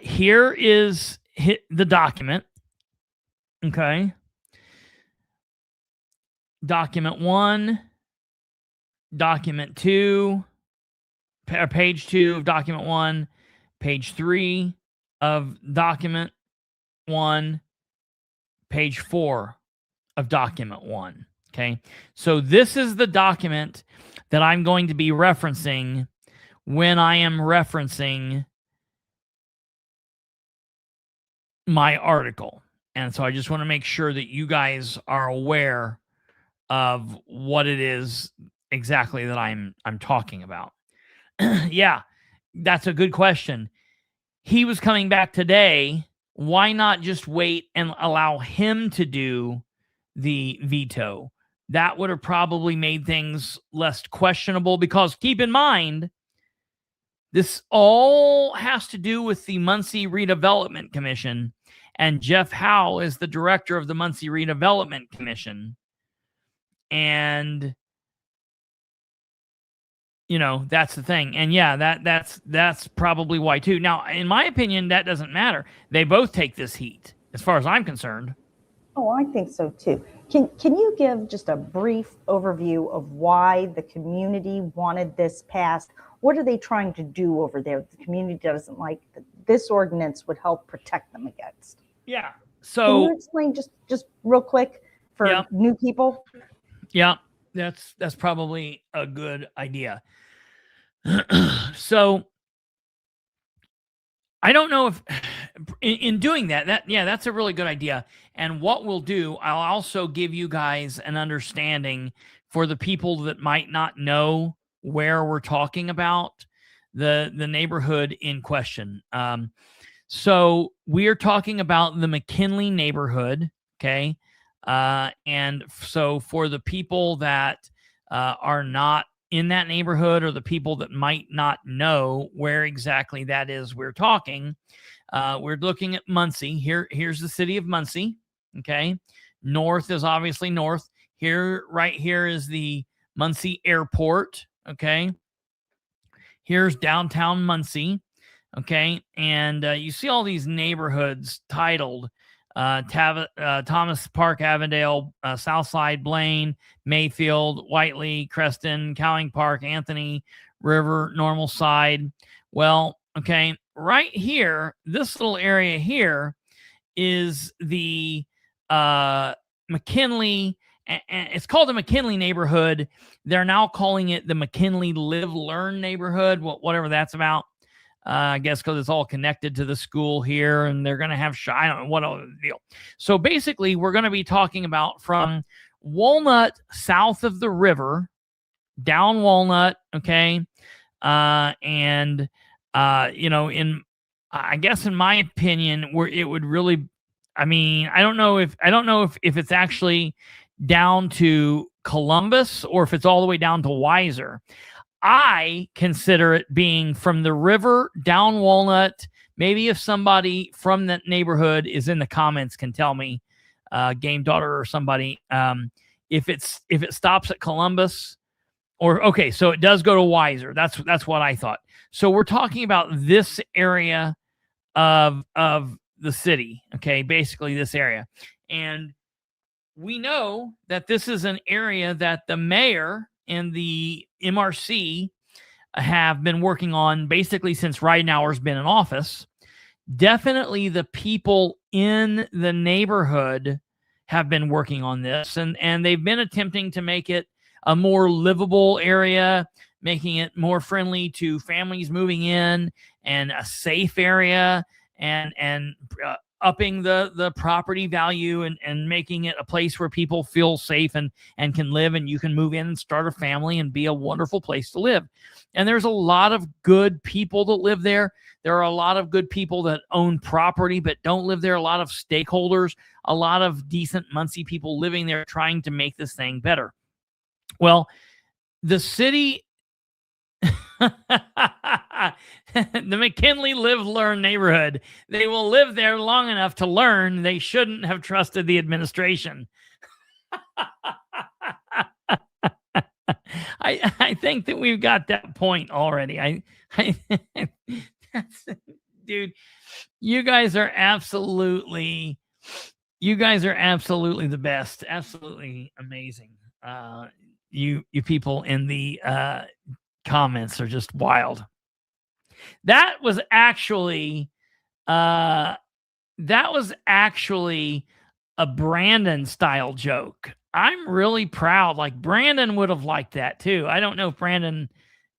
here is the document. Okay. Document 1, document 2, page 2 of document 1, page 3 of document 1, page 4 of document 1. Okay. So this is the document that I'm going to be referencing when I am referencing my article. And so I just want to make sure that you guys are aware of what it is exactly that I'm talking about. Yeah, that's a good question. He was coming back today. Why not just wait and allow him to do the veto? That would have probably made things less questionable, because keep in mind, this all has to do with the Muncie Redevelopment Commission, and Jeff Howe is the director of the Muncie Redevelopment Commission. And you know, that's the thing. And yeah, that's probably why too. Now, in my opinion, that doesn't matter. They both take this heat, as far as I'm concerned. Oh, I think so too. Can you give just a brief overview of why the community wanted this passed? What are they trying to do over there the community doesn't like that this ordinance would help protect them against? Yeah. So can you explain just real quick for new people? Yeah, that's probably a good idea. So I don't know if in doing that's a really good idea. And what we'll do, I'll also give you guys an understanding for the people that might not know where we're talking about the neighborhood in question. So we are talking about the McKinley neighborhood. Okay. And so for the people that are not in that neighborhood, or the people that might not know where exactly that is we're talking, we're looking at Muncie. Here's the city of Muncie. Okay. North is obviously north. Right here is the Muncie Airport. Okay. Here's downtown Muncie. Okay. And you see all these neighborhoods titled Thomas Park, Avondale, Southside, Blaine, Mayfield, Whiteley, Creston, Cowing Park, Anthony, River, Normal Side. Well, okay, right here, this little area here is the McKinley, and it's called the McKinley neighborhood. They're now calling it the McKinley Live Learn neighborhood, whatever that's about. I guess because it's all connected to the school here, and they're going to have I don't know what other deal. So basically, we're going to be talking about from Walnut south of the river, down Walnut, okay, and you know, I guess in my opinion, where it would really, I mean, I don't know if it's actually down to Columbus or if it's all the way down to Weiser. I consider it being from the river down Walnut. Maybe if somebody from that neighborhood is in the comments can tell me, Game Daughter or somebody, if it stops at Columbus, or okay, so it does go to Weiser. That's what I thought. So we're talking about this area of the city. Okay, basically this area, and we know that this is an area that the mayor and the MRC have been working on basically since Ridenour's been in office. Definitely the people in the neighborhood have been working on this, and they've been attempting to make it a more livable area, making it more friendly to families moving in, and a safe area, and upping the property value, and making it a place where people feel safe and can live, and you can move in and start a family and be a wonderful place to live. And there's a lot of good people that live there. There are a lot of good people that own property but don't live there. A lot of stakeholders, a lot of decent Muncie people living there trying to make this thing better. Well, the city, the McKinley Live Learn neighborhood, they will live there long enough to learn they shouldn't have trusted the administration. I think that we've got that point already. Dude, you guys are absolutely the best. Absolutely amazing. You people in the comments are just wild. That was actually a Brandon style joke. I'm really proud. Like, Brandon would have liked that too. I don't know if Brandon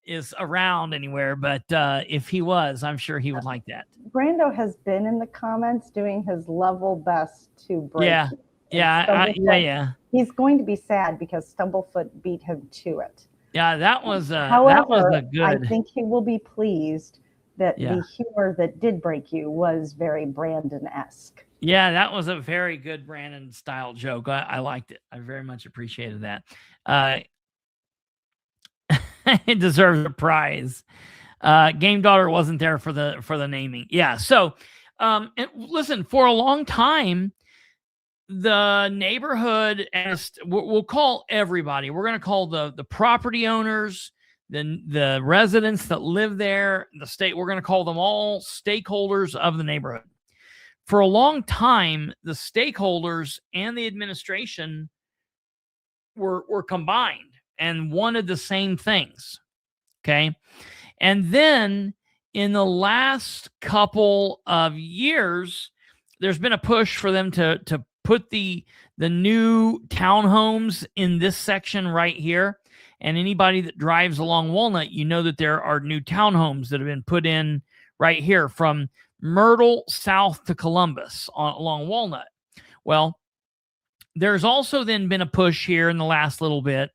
is around anywhere, but if he was, I'm sure he would like that. Brando has been in the comments doing his level best to break. Yeah. He's going to be sad because Stumblefoot beat him to it. Yeah, that was However, a good. I think he will be pleased that Yeah. the humor that did break you was very Brandon-esque. Yeah, that was a very good Brandon style joke. I liked it. I very much appreciated that. It deserves a prize. Game Daughter wasn't there for the naming. Yeah. So, listen, for a long time, the neighborhood, and we'll call everybody. We're going to call the property owners, the residents that live there, the state. We're going to call them all stakeholders of the neighborhood. For a long time, the stakeholders and the administration were combined and wanted the same things. Okay. And then in the last couple of years, there's been a push for them to put the new townhomes in this section right here. And anybody that drives along Walnut, you know that there are new townhomes that have been put in right here from Myrtle south to Columbus along Walnut. Well, there's also then been a push here in the last little bit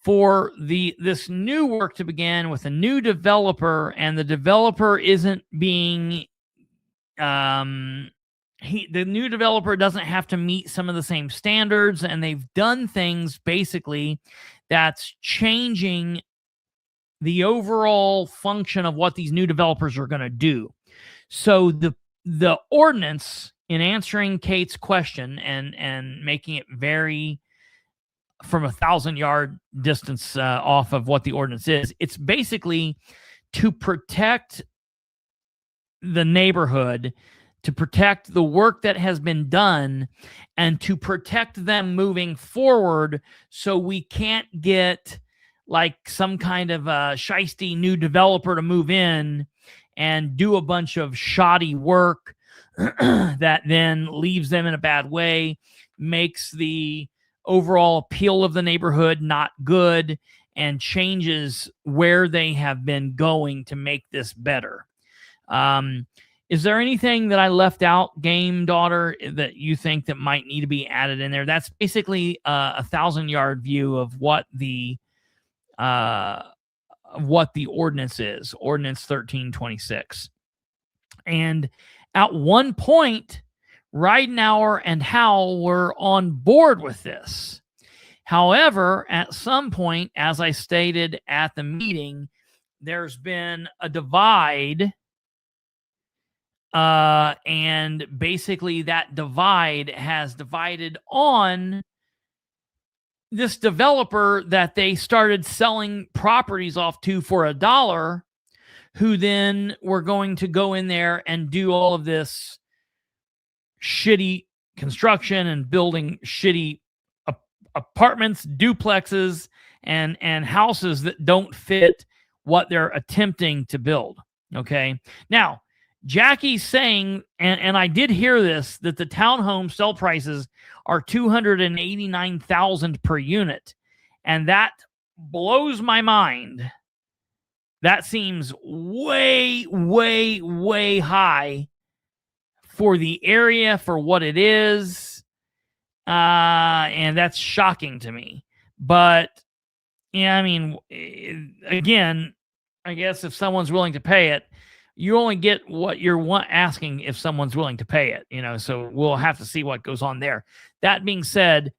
for this new work to begin with a new developer, and the developer isn't being the new developer doesn't have to meet some of the same standards, and they've done things basically that's changing the overall function of what these new developers are going to do. So the ordinance, in answering Kate's question and making it very from 1,000-yard distance off of what the ordinance is, it's basically to protect the neighborhood, to protect the work that has been done, and to protect them moving forward, so we can't get like some kind of a shisty new developer to move in and do a bunch of shoddy work that then leaves them in a bad way, makes the overall appeal of the neighborhood not good, and changes where they have been going to make this better. Is there anything that I left out, Game Daughter, that you think that might need to be added in there? That's basically a 1,000-yard view of what the ordinance is, Ordinance 1326. And at one point, Ridenour and Howe were on board with this. However, at some point, as I stated at the meeting, there's been a divide, and basically that divide has divided on this developer that they started selling properties off to for $1, who then were going to go in there and do all of this shitty construction and building shitty apartments, duplexes, and houses that don't fit what they're attempting to build. Okay. Now, Jackie's saying, and I did hear this, that the townhome sell prices are $289,000 per unit. And that blows my mind. That seems way, way, way high for the area, for what it is. And that's shocking to me. But, yeah, I mean, again, I guess if someone's willing to pay it, you only get what you're asking if someone's willing to pay it, so we'll have to see what goes on there. That being said,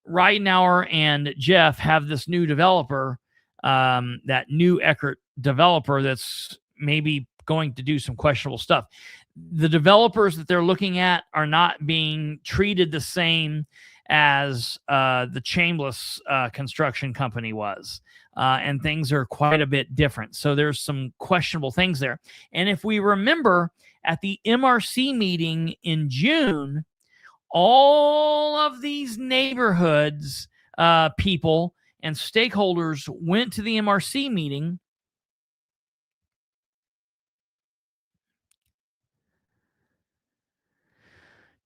Ridenour and Jeff have this new developer, that new Eckert developer that's maybe going to do some questionable stuff. The developers that they're looking at are not being treated the same as the Chambliss construction company was. And things are quite a bit different. So there's some questionable things there. And if we remember at the MRC meeting in June, all of these neighborhoods, people and stakeholders went to the MRC meeting.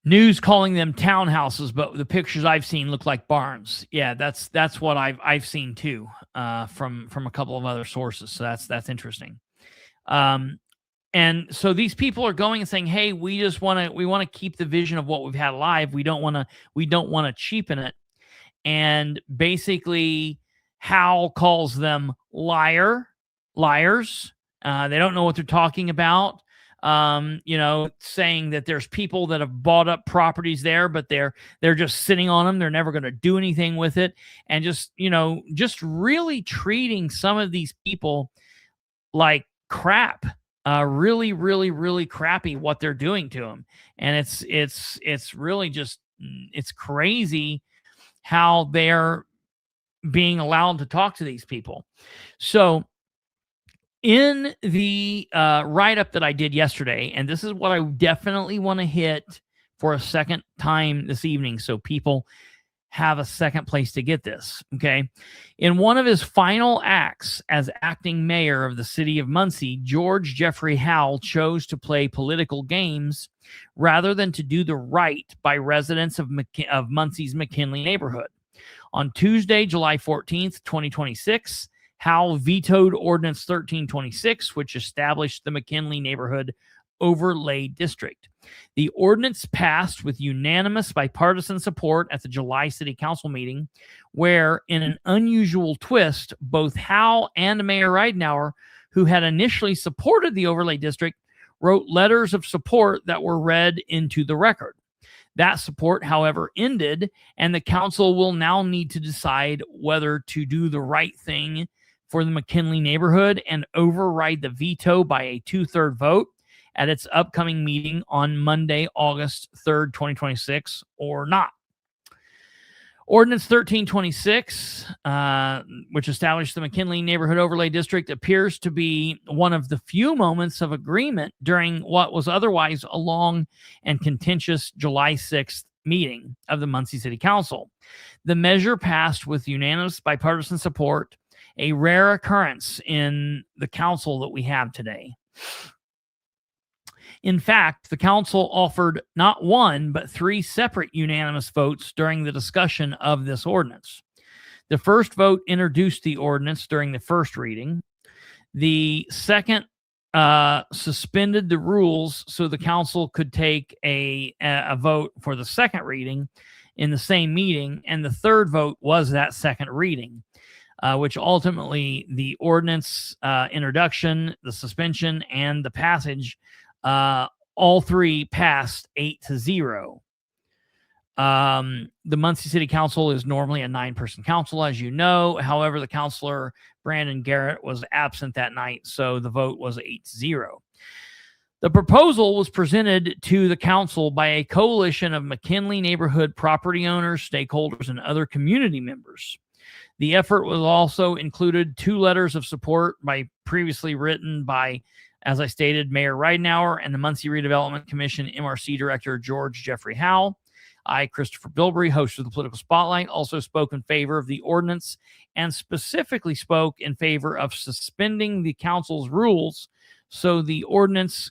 News calling them townhouses, but the pictures I've seen look like barns. Yeah, that's what I've seen too, from a couple of other sources. So that's interesting. And so these people are going and saying, "Hey, we want to keep the vision of what we've had alive. We don't want to cheapen it." And basically, Howe calls them liars. They don't know what they're talking about. Saying that there's people that have bought up properties there, but they're just sitting on them. They're never going to do anything with it. And just really treating some of these people like crap, really, really, really crappy what they're doing to them. And it's really just, it's crazy how they're being allowed to talk to these people. So, in the write-up that I did yesterday, and this is what I definitely want to hit for a second time this evening so people have a second place to get this, okay? In one of his final acts as acting mayor of the city of Muncie, George-Jeffrey Howe chose to play political games rather than to do the right by residents of Muncie's McKinley neighborhood. On Tuesday, July 14th, 2026, Howe vetoed Ordinance 1326, which established the McKinley Neighborhood Overlay District. The ordinance passed with unanimous bipartisan support at the July City Council meeting, where, in an unusual twist, both Howe and Mayor Ridenour, who had initially supported the overlay district, wrote letters of support that were read into the record. That support, however, ended, and the council will now need to decide whether to do the right thing for the McKinley neighborhood and override the veto by a 2/3 vote at its upcoming meeting on Monday, August 3rd, 2026, or not. Ordinance 1326, which established the McKinley Neighborhood Overlay District, appears to be one of the few moments of agreement during what was otherwise a long and contentious July 6th meeting of the Muncie City Council. The measure passed with unanimous bipartisan support, a rare occurrence in the council that we have today. In fact, the council offered not one, but 3 separate unanimous votes during the discussion of this ordinance. The first vote introduced the ordinance during the first reading. The second suspended the rules so the council could take a vote for the second reading in the same meeting. And the third vote was that second reading, which ultimately the ordinance introduction, the suspension, and the passage, all 3 passed 8-0. The Muncie City Council is normally a 9-person council, as you know. However, the councilor, Brandon Garrett, was absent that night, so the vote was 8-0. The proposal was presented to the council by a coalition of McKinley neighborhood property owners, stakeholders, and other community members. The effort was also included 2 letters of support previously written by, as I stated, Mayor Ridenour and the Muncie Redevelopment Commission MRC Director George-Jeffrey Howe. I, Kristopher Bilbrey, host of the Political Spotlight, also spoke in favor of the ordinance and specifically spoke in favor of suspending the council's rules so the ordinance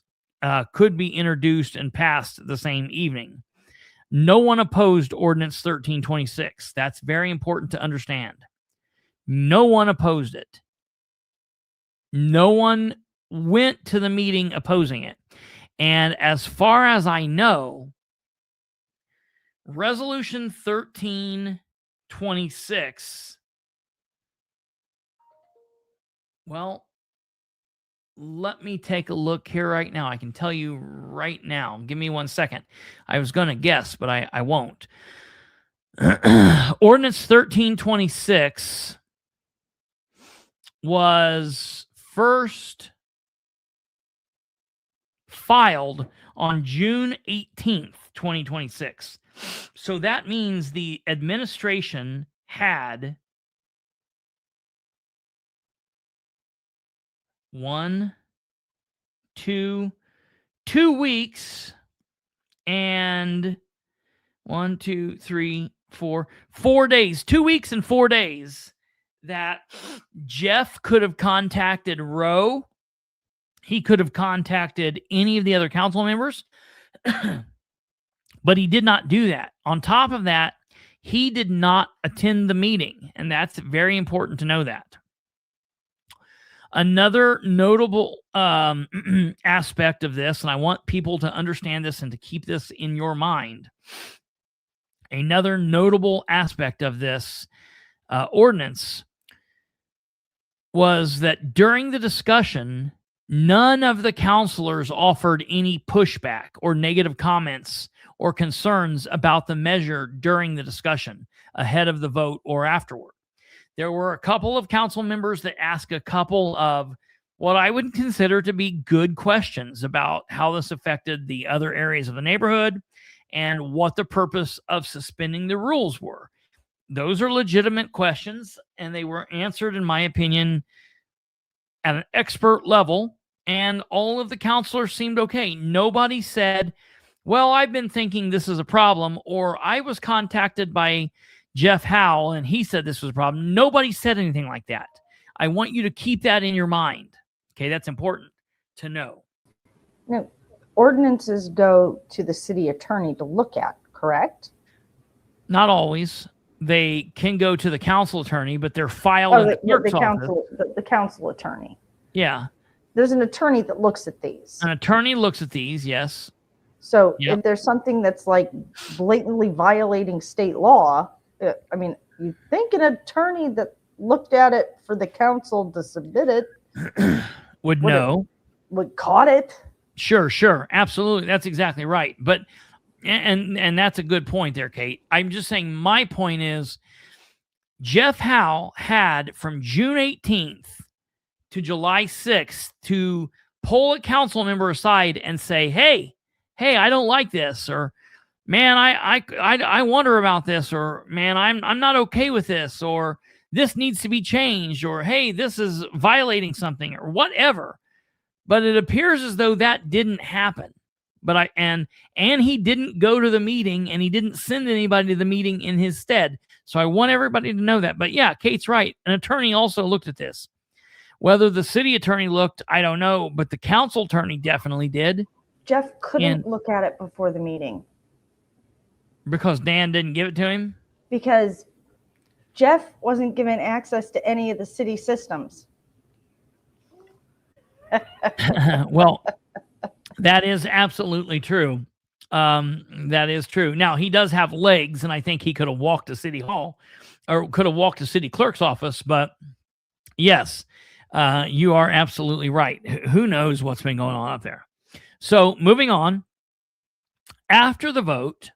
could be introduced and passed the same evening. No one opposed Ordinance 1326. That's very important to understand. No one opposed it. No one went to the meeting opposing it. And as far as I know, Resolution 1326, well, let me take a look here right now. I can tell you right now. Give me 1 second. I was going to guess, but I won't. Ordinance 1326 was first filed on June 18th, 2026. So that means the administration had 2 weeks and 4 days, 2 weeks and 4 days that Jeff could have contacted Roe. He could have contacted any of the other council members, but he did not do that. On top of that, he did not attend the meeting, and that's very important to know that. Another notable aspect of this, and I want people to understand this and to keep this in your mind, another notable aspect of this ordinance was that during the discussion, none of the counselors offered any pushback or negative comments or concerns about the measure during the discussion, ahead of the vote or afterward. There were a couple of council members that asked a couple of what I would consider to be good questions about how this affected the other areas of the neighborhood and what the purpose of suspending the rules were. Those are legitimate questions, and they were answered, in my opinion, at an expert level, and all of the counselors seemed okay. Nobody said, well, I've been thinking this is a problem, or I was contacted by Jeff Howe, and he said this was a problem. Nobody said anything like that. I want you to keep that in your mind. Okay, that's important to know. Now, ordinances go to the city attorney to look at, correct? Not always. They can go to the council attorney, but they're filed in the clerk's office. The council attorney. Yeah. There's an attorney that looks at these. An attorney looks at these, yes. So if there's something that's like blatantly violating state law, I mean, you think an attorney that looked at it for the council to submit it would know. Would caught it. Sure. Absolutely. That's exactly right. But and that's a good point there, Kate. I'm just saying my point is Jeff Howe had from June 18th to July 6th to pull a council member aside and say, hey, I don't like this, or man, I wonder about this, or man, I'm not okay with this, or this needs to be changed, or hey, this is violating something, or whatever. But it appears as though that didn't happen. But and he didn't go to the meeting, and he didn't send anybody to the meeting in his stead. So I want everybody to know that. But yeah, Kate's right. An attorney also looked at this. Whether the city attorney looked, I don't know, but the council attorney definitely did. Jeff couldn't look at it before the meeting. Because Dan didn't give it to him? Because Jeff wasn't given access to any of the city systems. Well, that is absolutely true. That is true. Now, he does have legs, and I think he could have walked to City Hall or could have walked to City Clerk's office. But yes, you are absolutely right. Who knows what's been going on up there? So moving on, after the vote,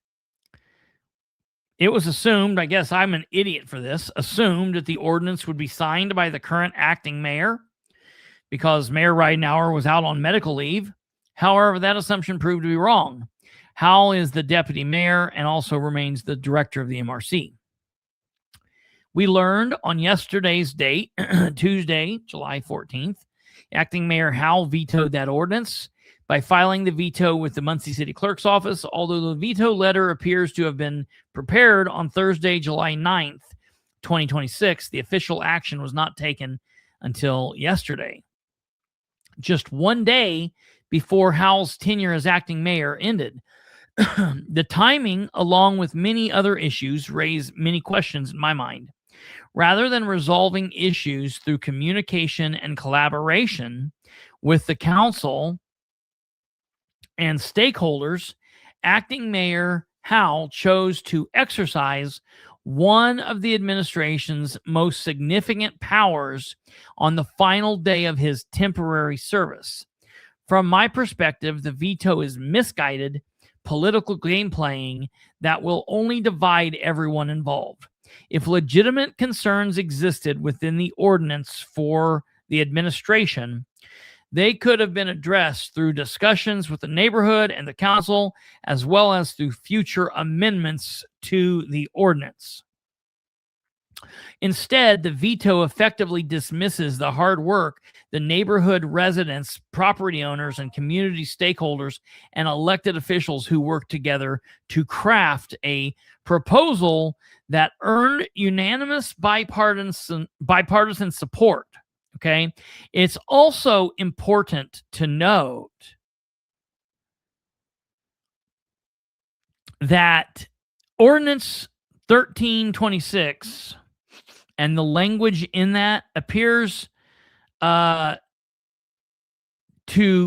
it was assumed, I guess I'm an idiot for this, assumed that the ordinance would be signed by the current acting mayor because Mayor Ridenour was out on medical leave. However, that assumption proved to be wrong. Howe is the deputy mayor and also remains the director of the MRC. We learned on yesterday's date, Tuesday, July 14th, acting Mayor Howe vetoed that ordinance by filing the veto with the Muncie City Clerk's office, although the veto letter appears to have been prepared on Thursday, July 9th, 2026. The official action was not taken until yesterday. Just one day before Howe's tenure as acting mayor ended. The timing, along with many other issues, raised many questions in my mind. Rather than resolving issues through communication and collaboration with the council and stakeholders, Acting Mayor Howe chose to exercise one of the administration's most significant powers on the final day of his temporary service. From my perspective, the veto is misguided political game playing that will only divide everyone involved. If legitimate concerns existed within the ordinance for the administration, they could have been addressed through discussions with the neighborhood and the council, as well as through future amendments to the ordinance. Instead, the veto effectively dismisses the hard work the neighborhood residents, property owners, and community stakeholders and elected officials who work together to craft a proposal that earned unanimous bipartisan support. Okay. It's also important to note that Ordinance 1326 and the language in that appears to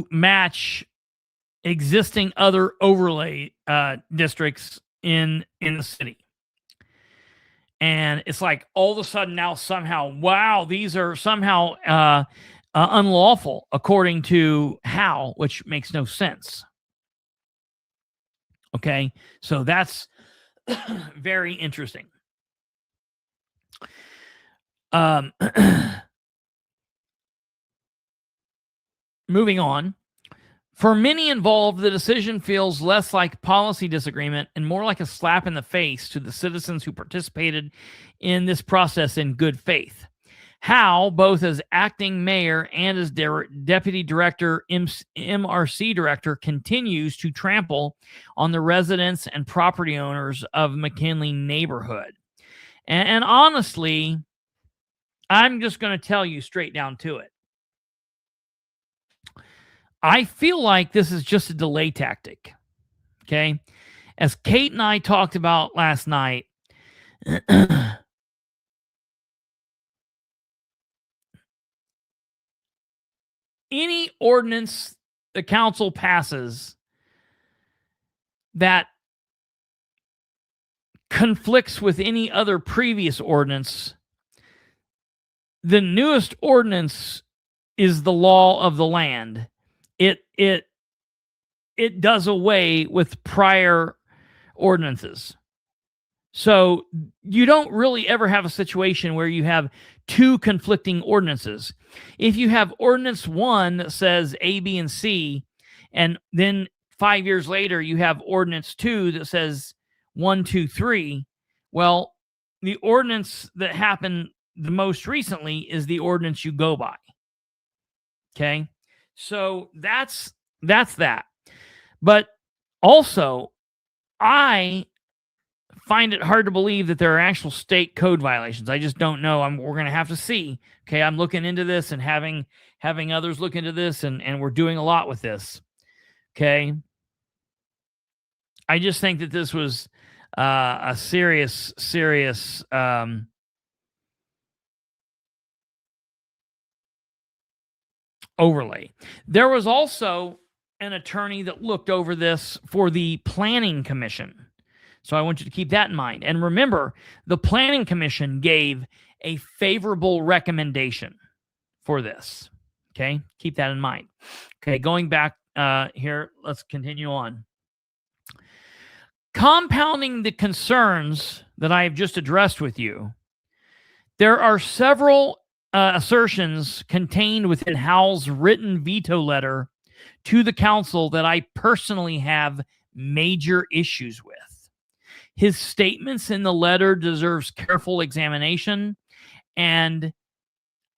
match existing other overlay districts in the city. And it's like all of a sudden now somehow, wow, these are somehow unlawful according to Howe, which makes no sense. Okay, so that's very interesting. Moving on. For many involved, the decision feels less like policy disagreement and more like a slap in the face to the citizens who participated in this process in good faith. Howe, both as acting mayor and as deputy director, MRC director, continues to trample on the residents and property owners of McKinley neighborhood. And honestly, I'm just going to tell you straight down to it. I feel like this is just a delay tactic, okay? As Kate and I talked about last night, any ordinance the council passes that conflicts with any other previous ordinance, the newest ordinance is the law of the land. It does away with prior ordinances. So you don't really ever have a situation where you have two conflicting ordinances. If you have ordinance 1 that says A, B, and C, and then 5 years later you have ordinance 2 that says 1, 2, 3, well, the ordinance that happened the most recently is the ordinance you go by. Okay? So that's that. But also, I find it hard to believe that there are actual state code violations. I just don't know. We're going to have to see. Okay, I'm looking into this and having others look into this, and we're doing a lot with this. Okay. I just think that this was a serious overlay. There was also an attorney that looked over this for the Planning Commission. So I want you to keep that in mind. And remember, the Planning Commission gave a favorable recommendation for this. Okay, keep that in mind. Okay, going back here, let's continue on. Compounding the concerns that I have just addressed with you, there are several assertions contained within Howe's written veto letter to the council that I personally have major issues with. His statements in the letter deserves careful examination, and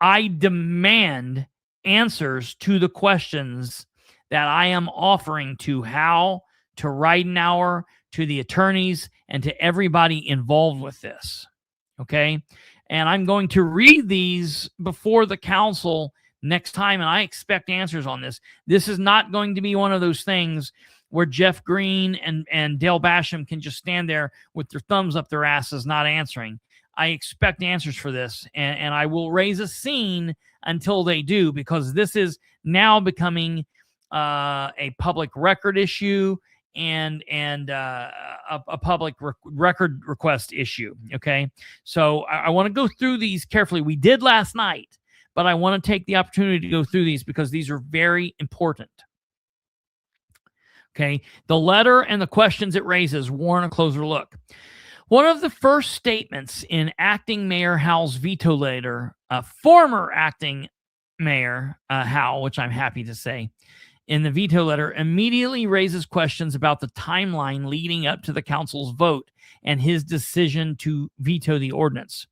I demand answers to the questions that I am offering to Howe, to Ridenour, to the attorneys, and to everybody involved with this. Okay? And I'm going to read these before the council next time, and I expect answers on this. This is not going to be one of those things where Jeff Green and Dale Basham can just stand there with their thumbs up their asses not answering. I expect answers for this, and I will raise a scene until they do, because this is now becoming a public record issue and a public record request issue. Okay, so I want to go through these carefully. We did last night, but I want to take the opportunity to go through these because these are very important. Okay, the letter and the questions it raises warrant a closer look. One of the first statements in Acting Mayor Howe's veto letter, former Acting Mayor Howe, which I'm happy to say, in the veto letter immediately raises questions about the timeline leading up to the council's vote and his decision to veto the ordinance.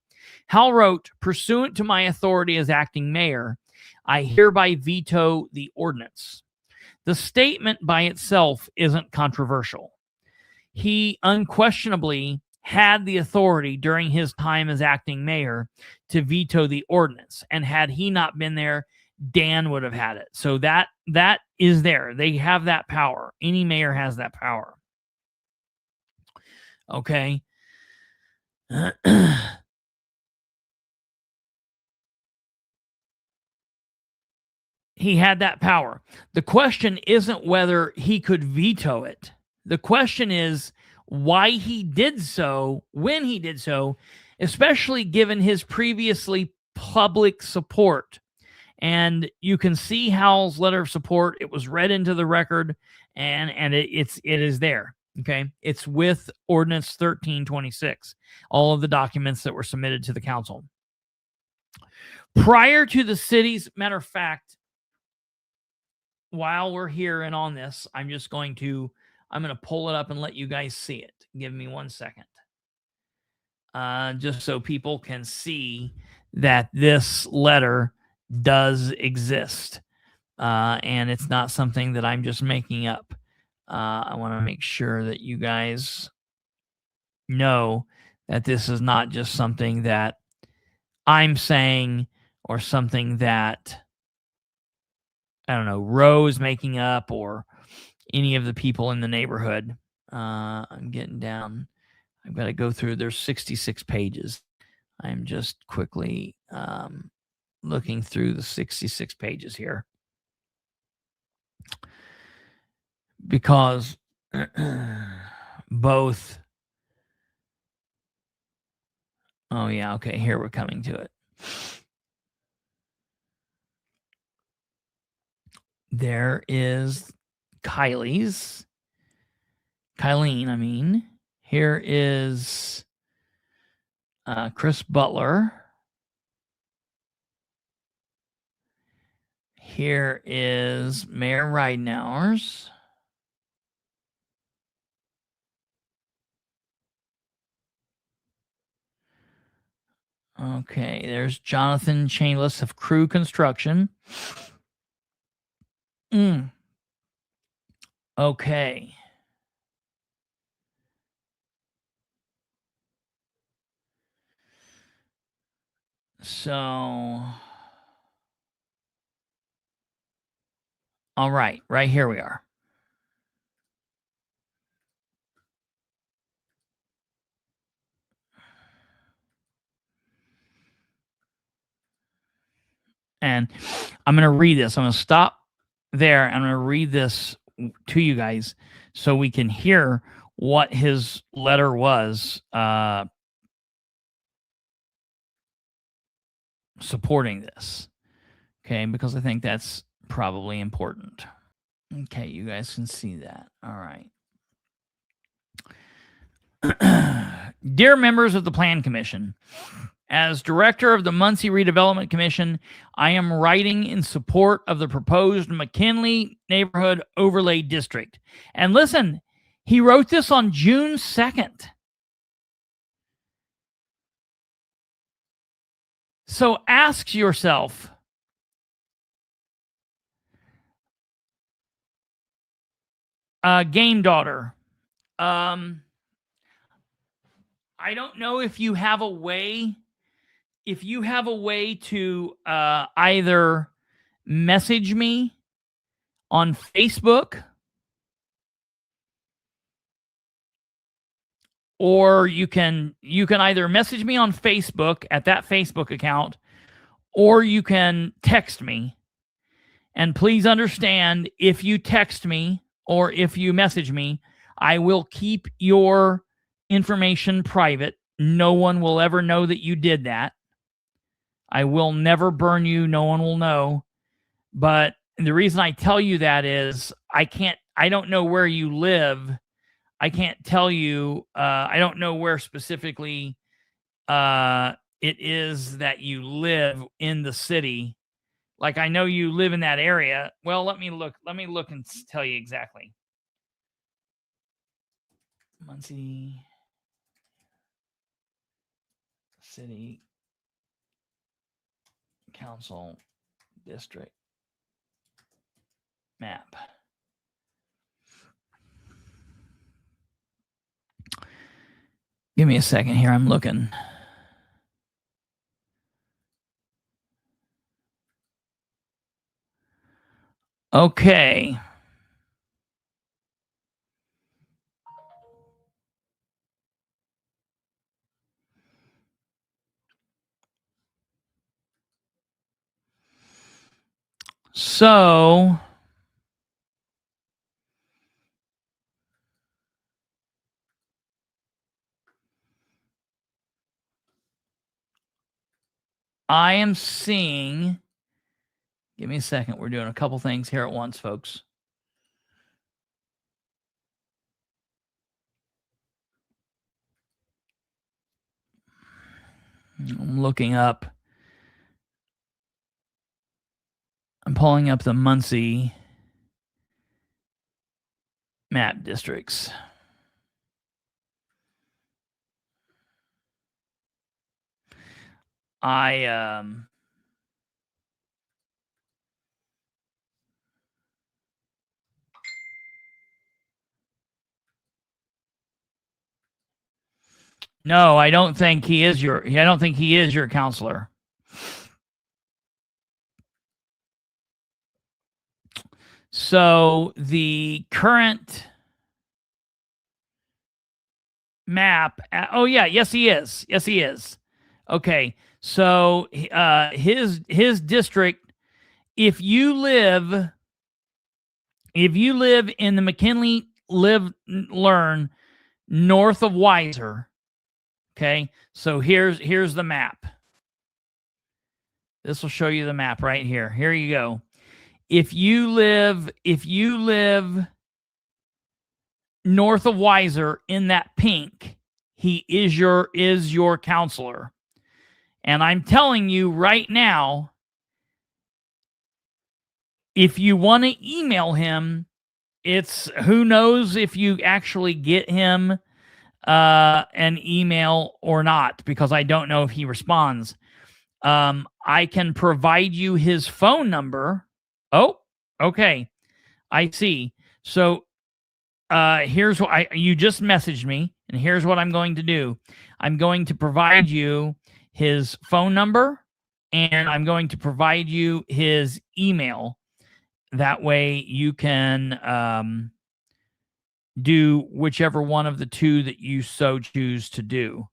Howe wrote, "Pursuant to my authority as acting mayor, I hereby veto the ordinance." The statement by itself isn't controversial. He unquestionably had the authority during his time as acting mayor to veto the ordinance. And had he not been there, Dan would have had it. So that is there. They have that power. Any mayor has that power. Okay. He had that power. The question isn't whether he could veto it. The question is why he did so, when he did so, especially given his previously public support. And you can see Howe's letter of support. It was read into the record, and it is there. Okay, it's with Ordinance 1326, all of the documents that were submitted to the council. Prior to the city's, matter of fact, while we're here and on this, I'm going to pull it up and let you guys see it. Give me 1 second. Just so people can see that this letter does exist. And it's not something that I'm just making up. I want to make sure that you guys know that this is not just something that I'm saying or something that, I don't know, Roe is making up or any of the people in the neighborhood. I'm getting down. I've got to go through. There's 66 pages. I'm just quickly looking through the 66 pages here. Because both... Oh, yeah, okay, here we're coming to it. There is Kylene, I mean. Here is Chris Butler. Here is Mayor Ridenour's. Okay, there's Jonathan Chainless of Crew Construction. Okay. So, all right, right here we are. And I'm going to read this. I'm going to stop there. I'm going to read this to you guys so we can hear what his letter was supporting this. Okay, because I think that's probably important. Okay, you guys can see that. All right. Dear members of the Plan Commission, as director of the Muncie Redevelopment Commission, I am writing in support of the proposed McKinley Neighborhood Overlay District. And listen, he wrote this on June 2nd. So ask yourself, Game Daughter, I don't know if you have a way, to either message me on Facebook or you can either message me on Facebook at that Facebook account, or you can text me. And please understand, if you text me or if you message me, I will keep your information private. No one will ever know that you did that. I will never burn you. No one will know. But the reason I tell you that is I don't know where you live. I can't tell you. I don't know where specifically it is that you live in the city. Like, I know you live in that area. Well, let me look and tell you exactly. Muncie City Council District map. Give me a second here. I'm looking. Okay. So I am seeing, give me a second. We're doing a couple things here at once, folks. I'm looking up. I'm pulling up the Muncie map districts. No, I don't think he is your counselor. So the current map, yes he is. Yes he is. Okay. So his district, if you live in the McKinley Learn north of Weiser, okay? So here's the map. This will show you the map right here. Here you go. If you live north of Weiser in that pink, he is your counselor. And I'm telling you right now, if you want to email him, it's who knows if you actually get him an email or not, because I don't know if he responds. I can provide you his phone number. Oh, okay. I see. So here's what you just messaged me, and here's what I'm going to do. I'm going to provide you his phone number, and I'm going to provide you his email. That way you can do whichever one of the two that you so choose to do.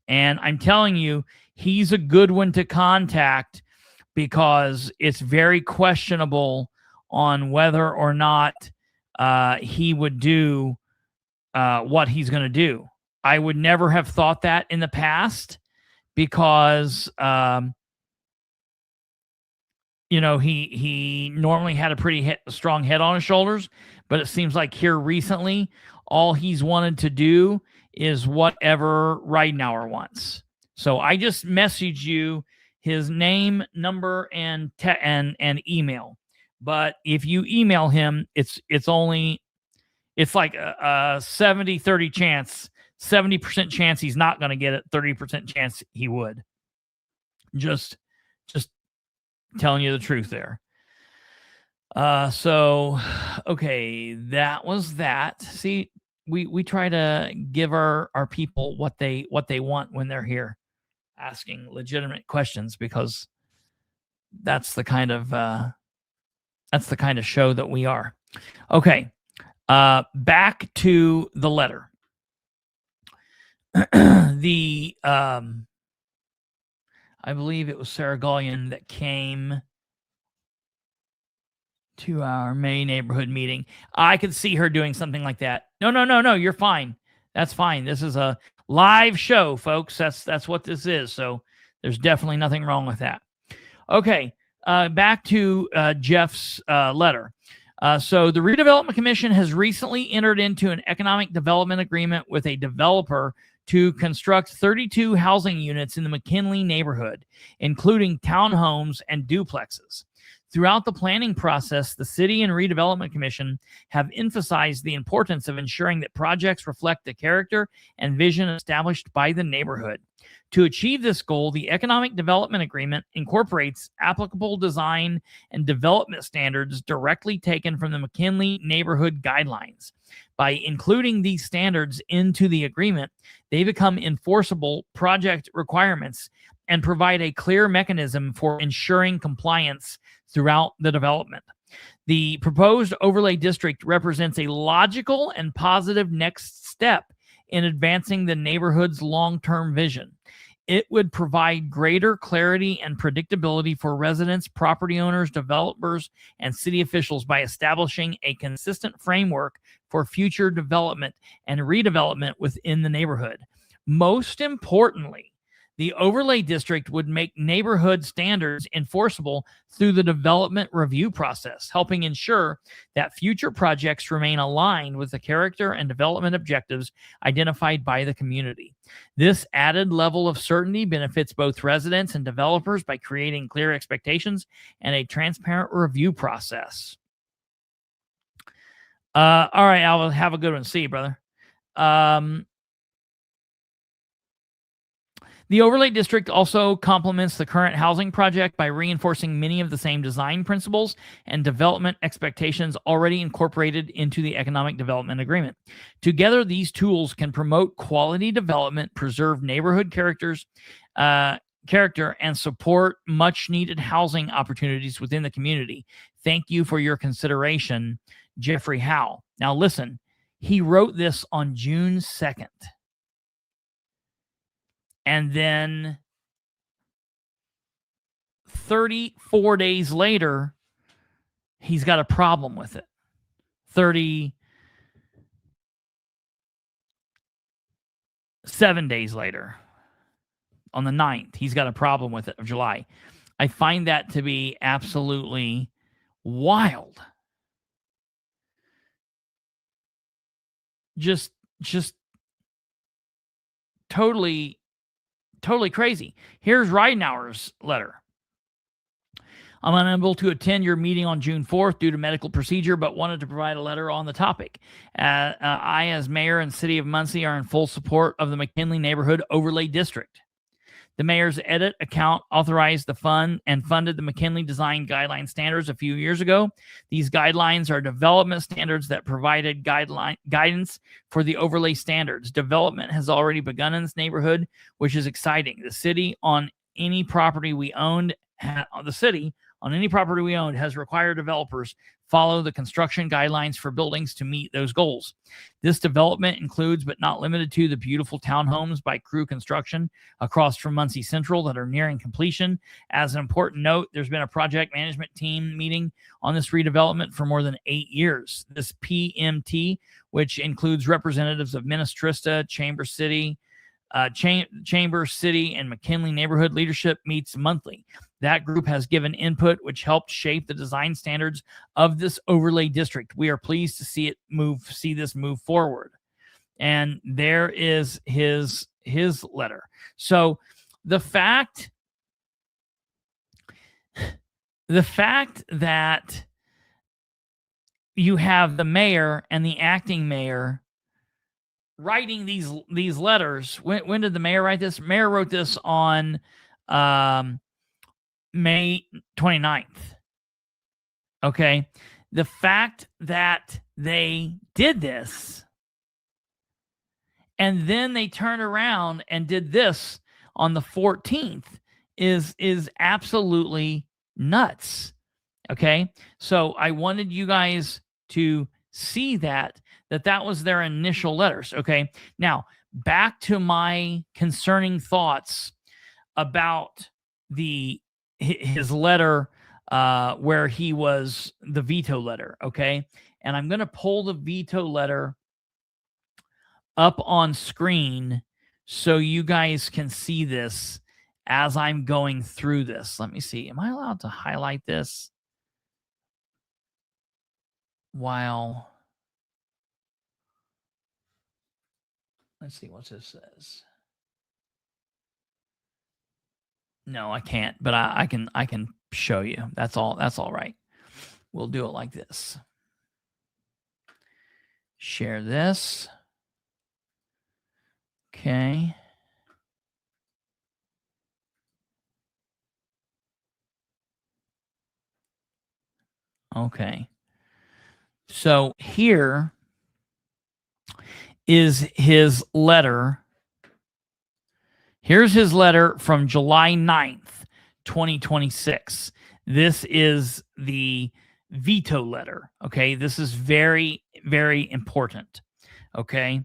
And I'm telling you, he's a good one to contact, because it's very questionable on whether or not he would do what he's going to do. I would never have thought that in the past, because he normally had a pretty strong head on his shoulders, but it seems like here recently, all he's wanted to do is whatever Ridenour wants. So I just messaged you his name, number, and email. But if you email him, it's like a 70-30 chance, 70% chance he's not going to get it, 30% chance he would. Just telling you the truth there. So, okay, that was that. See, we try to give our people what they want when they're here, asking legitimate questions, because that's the kind of show that we are. Okay, back to the letter. I believe it was Sarah Gallion that came to our May neighborhood meeting. I could see her doing something like that. No, you're fine. That's fine. This is a live show, folks. That's what this is. So there's definitely nothing wrong with that. Okay, back to Jeff's letter. So the Redevelopment Commission has recently entered into an economic development agreement with a developer to construct 32 housing units in the McKinley neighborhood, including townhomes and duplexes. Throughout the planning process, the City and Redevelopment Commission have emphasized the importance of ensuring that projects reflect the character and vision established by the neighborhood. To achieve this goal, the Economic Development Agreement incorporates applicable design and development standards directly taken from the McKinley Neighborhood Guidelines. By including these standards into the agreement, they become enforceable project requirements and provide a clear mechanism for ensuring compliance throughout the development. The proposed overlay district represents a logical and positive next step in advancing the neighborhood's long-term vision. It would provide greater clarity and predictability for residents, property owners, developers, and city officials by establishing a consistent framework for future development and redevelopment within the neighborhood. Most importantly, the overlay district would make neighborhood standards enforceable through the development review process, helping ensure that future projects remain aligned with the character and development objectives identified by the community. This added level of certainty benefits both residents and developers by creating clear expectations and a transparent review process. All right, Al, have a good one. See you, brother. The overlay district also complements the current housing project by reinforcing many of the same design principles and development expectations already incorporated into the Economic Development Agreement. Together, these tools can promote quality development, preserve neighborhood character, and support much-needed housing opportunities within the community. Thank you for your consideration, Jeffrey Howe. Now, listen, he wrote this on June 2nd. And then 34 days later, he's got a problem with it. 37 days later, on the 9th, he's got a problem with it of July. I find that to be absolutely wild. Just totally crazy. Here's Ridenour's letter. I'm unable to attend your meeting on June 4th due to medical procedure, but wanted to provide a letter on the topic. I, as mayor and City of Muncie, are in full support of the McKinley Neighborhood Overlay District. The mayor's edit account authorized the fund and funded the McKinley Design Guideline Standards a few years ago. These guidelines are development standards that provided guidance for the overlay standards. Development has already begun in this neighborhood, which is exciting. The city on any property we owned has required developers follow the construction guidelines for buildings to meet those goals. This development includes, but not limited to, the beautiful townhomes by Crew Construction across from Muncie Central that are nearing completion. As an important note, there's been a project management team meeting on this redevelopment for more than 8 years. This PMT, which includes representatives of Minnestrista, Chamber City, and McKinley neighborhood leadership, meets monthly. That group has given input which helped shape the design standards of this overlay district. We are pleased to see this move forward. And there is his letter. So the fact that you have the mayor and the acting mayor writing these letters. When did the mayor write this? Mayor wrote this on May 29th. Okay. The fact that they did this and then they turned around and did this on the 14th is absolutely nuts. Okay. So I wanted you guys to see that was their initial letters. Okay. Now, back to my concerning thoughts about his letter where he was the veto letter, okay? And I'm going to pull the veto letter up on screen so you guys can see this as I'm going through this. Let me see. Am I allowed to highlight this while... Let's see what this says. No, I can't, but I can show you. That's all right. We'll do it like this. Share this. Okay. Okay. So here is his letter. Here's his letter from July 9th, 2026. This is the veto letter. Okay. This is very, very important. Okay.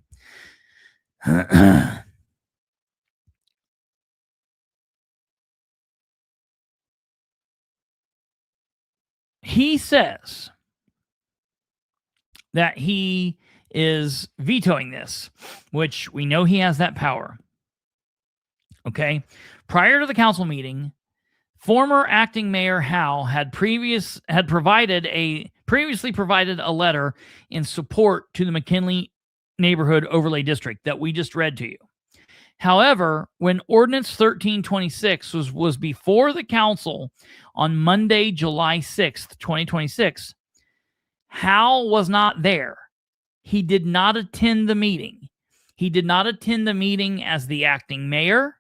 He says that he is vetoing this, which we know he has that power. Okay. Prior to the council meeting, former acting mayor Howe had previously provided a letter in support to the McKinley neighborhood overlay district that we just read to you. However, when Ordinance 1326 was before the council on Monday, July 6th, 2026, Howe was not there. He did not attend the meeting. He did not attend the meeting as the acting mayor.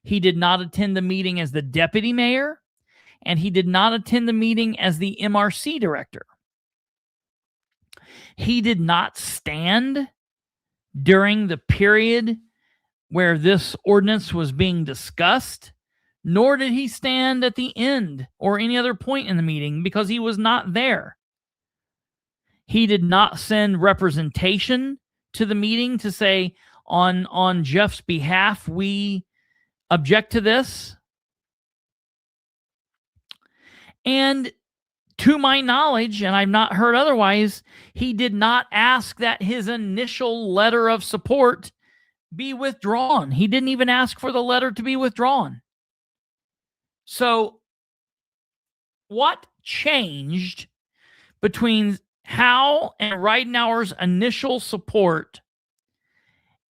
He did not attend the meeting as the deputy mayor. And he did not attend the meeting as the MRC director. He did not stand during the period where this ordinance was being discussed, nor did he stand at the end or any other point in the meeting because he was not there. He did not send representation to the meeting to say, on Jeff's behalf, we object to this. And to my knowledge, and I've not heard otherwise, he did not ask that his initial letter of support be withdrawn. He didn't even ask for the letter to be withdrawn. So what changed between Howe and Ridenour's initial support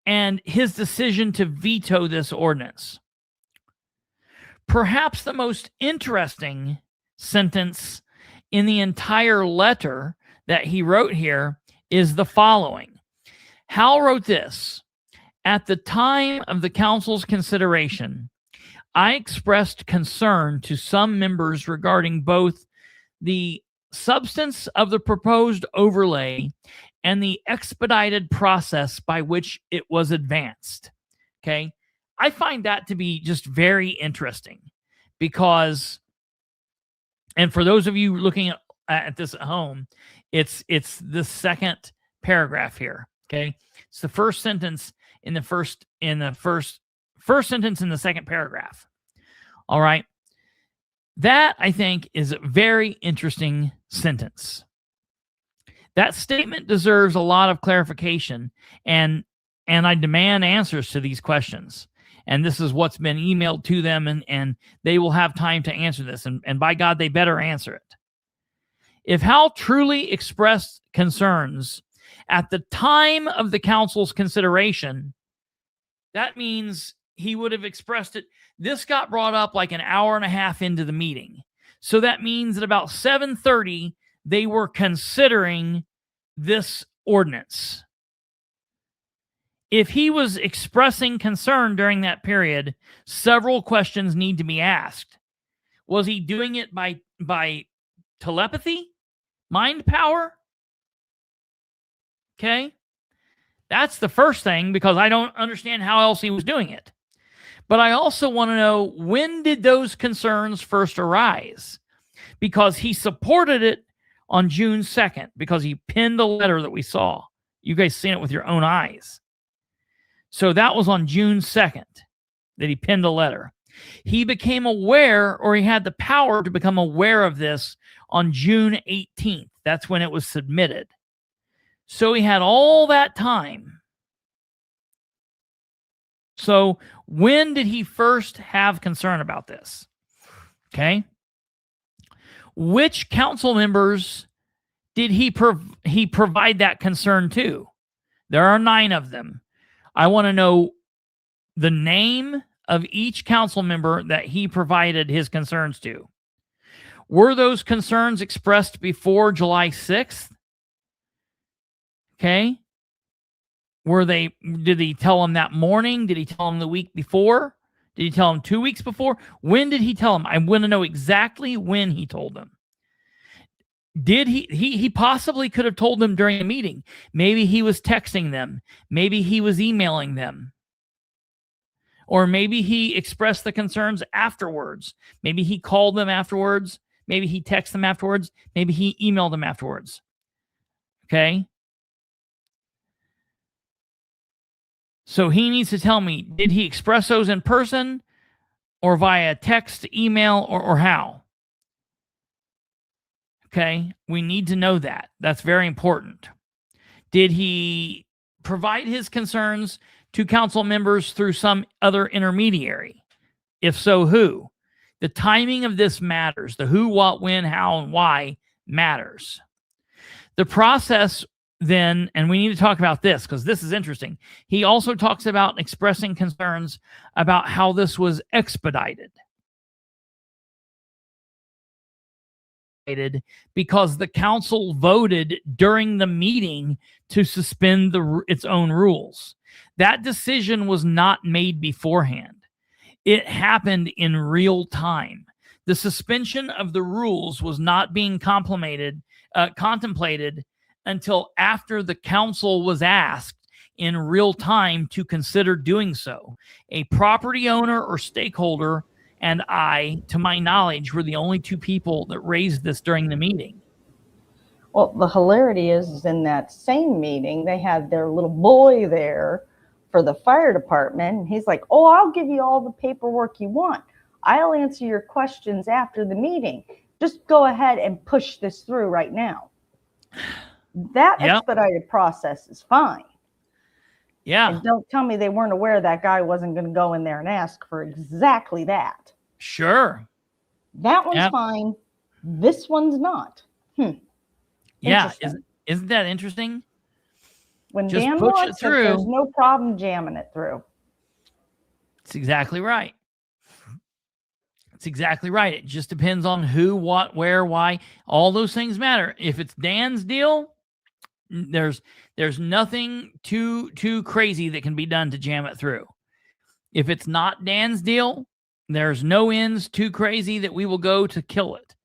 and his decision to veto this ordinance? Perhaps the most interesting sentence in the entire letter that he wrote here is the following. Howe wrote this: "At the time of the council's consideration, I expressed concern to some members regarding both the substance of the proposed overlay and the expedited process by which it was advanced." Okay. I find that to be just very interesting because, and for those of you looking at this at home, it's the second paragraph here. Okay. It's the first sentence in the first sentence in the second paragraph. All right. That, I think, is a very interesting sentence. That statement deserves a lot of clarification, and I demand answers to these questions. And this is what's been emailed to them, and they will have time to answer this. And by God, they better answer it. If Howe truly expressed concerns at the time of the council's consideration, that means he would have expressed it. This got brought up like an hour and a half into the meeting. So that means at about 7:30, they were considering this ordinance. If he was expressing concern during that period, several questions need to be asked. Was he doing it by telepathy? Mind power? Okay. That's the first thing, because I don't understand how else he was doing it. But I also want to know, when did those concerns first arise? Because he supported it on June 2nd, because he pinned a letter that we saw. You guys seen it with your own eyes. So that was on June 2nd that he penned a letter. He became aware, or he had the power to become aware of this on June 18th. That's when it was submitted. So he had all that time. So when did he first have concern about this? Okay. Which council members did he provide that concern to? There are 9 of them. I want to know the name of each council member that he provided his concerns to. Were those concerns expressed before July 6th? Okay. Did he tell them that morning? Did he tell them the week before? Did he tell them 2 weeks before? When did he tell them? I want to know exactly when he told them. Did he possibly could have told them during a meeting? Maybe he was texting them. Maybe he was emailing them. Or maybe he expressed the concerns afterwards. Maybe he called them afterwards. Maybe he texted them afterwards. Maybe he emailed them afterwards. Okay? So he needs to tell me, did he express those in person or via text, email, or how? Okay? We need to know that. That's very important. Did he provide his concerns to council members through some other intermediary? If so, who? The timing of this matters. The who, what, when, how, and why matters. The process then, and we need to talk about this because this is interesting. He also talks about expressing concerns about how this was expedited. Because the council voted during the meeting to suspend its own rules. That decision was not made beforehand. It happened in real time. The suspension of the rules was not being contemplated until after the council was asked in real time to consider doing so. A property owner or stakeholder and I, to my knowledge, were the only 2 people that raised this during the meeting. Well, the hilarity is in that same meeting, they had their little boy there for the fire department. He's like, oh, I'll give you all the paperwork you want. I'll answer your questions after the meeting. Just go ahead and push this through right now. That expedited process is fine. Yeah. And don't tell me they weren't aware that guy wasn't going to go in there and ask for exactly that. Sure. That one's fine. This one's not. Yeah. Isn't that interesting? When just Dan push wants it through. there's no problem jamming it through. It's exactly right. It's exactly right. It just depends on who, what, where, why. All those things matter. If it's Dan's deal, there's nothing too crazy that can be done to jam it through. If it's not Dan's deal, there's no ends too crazy that we will go to kill it.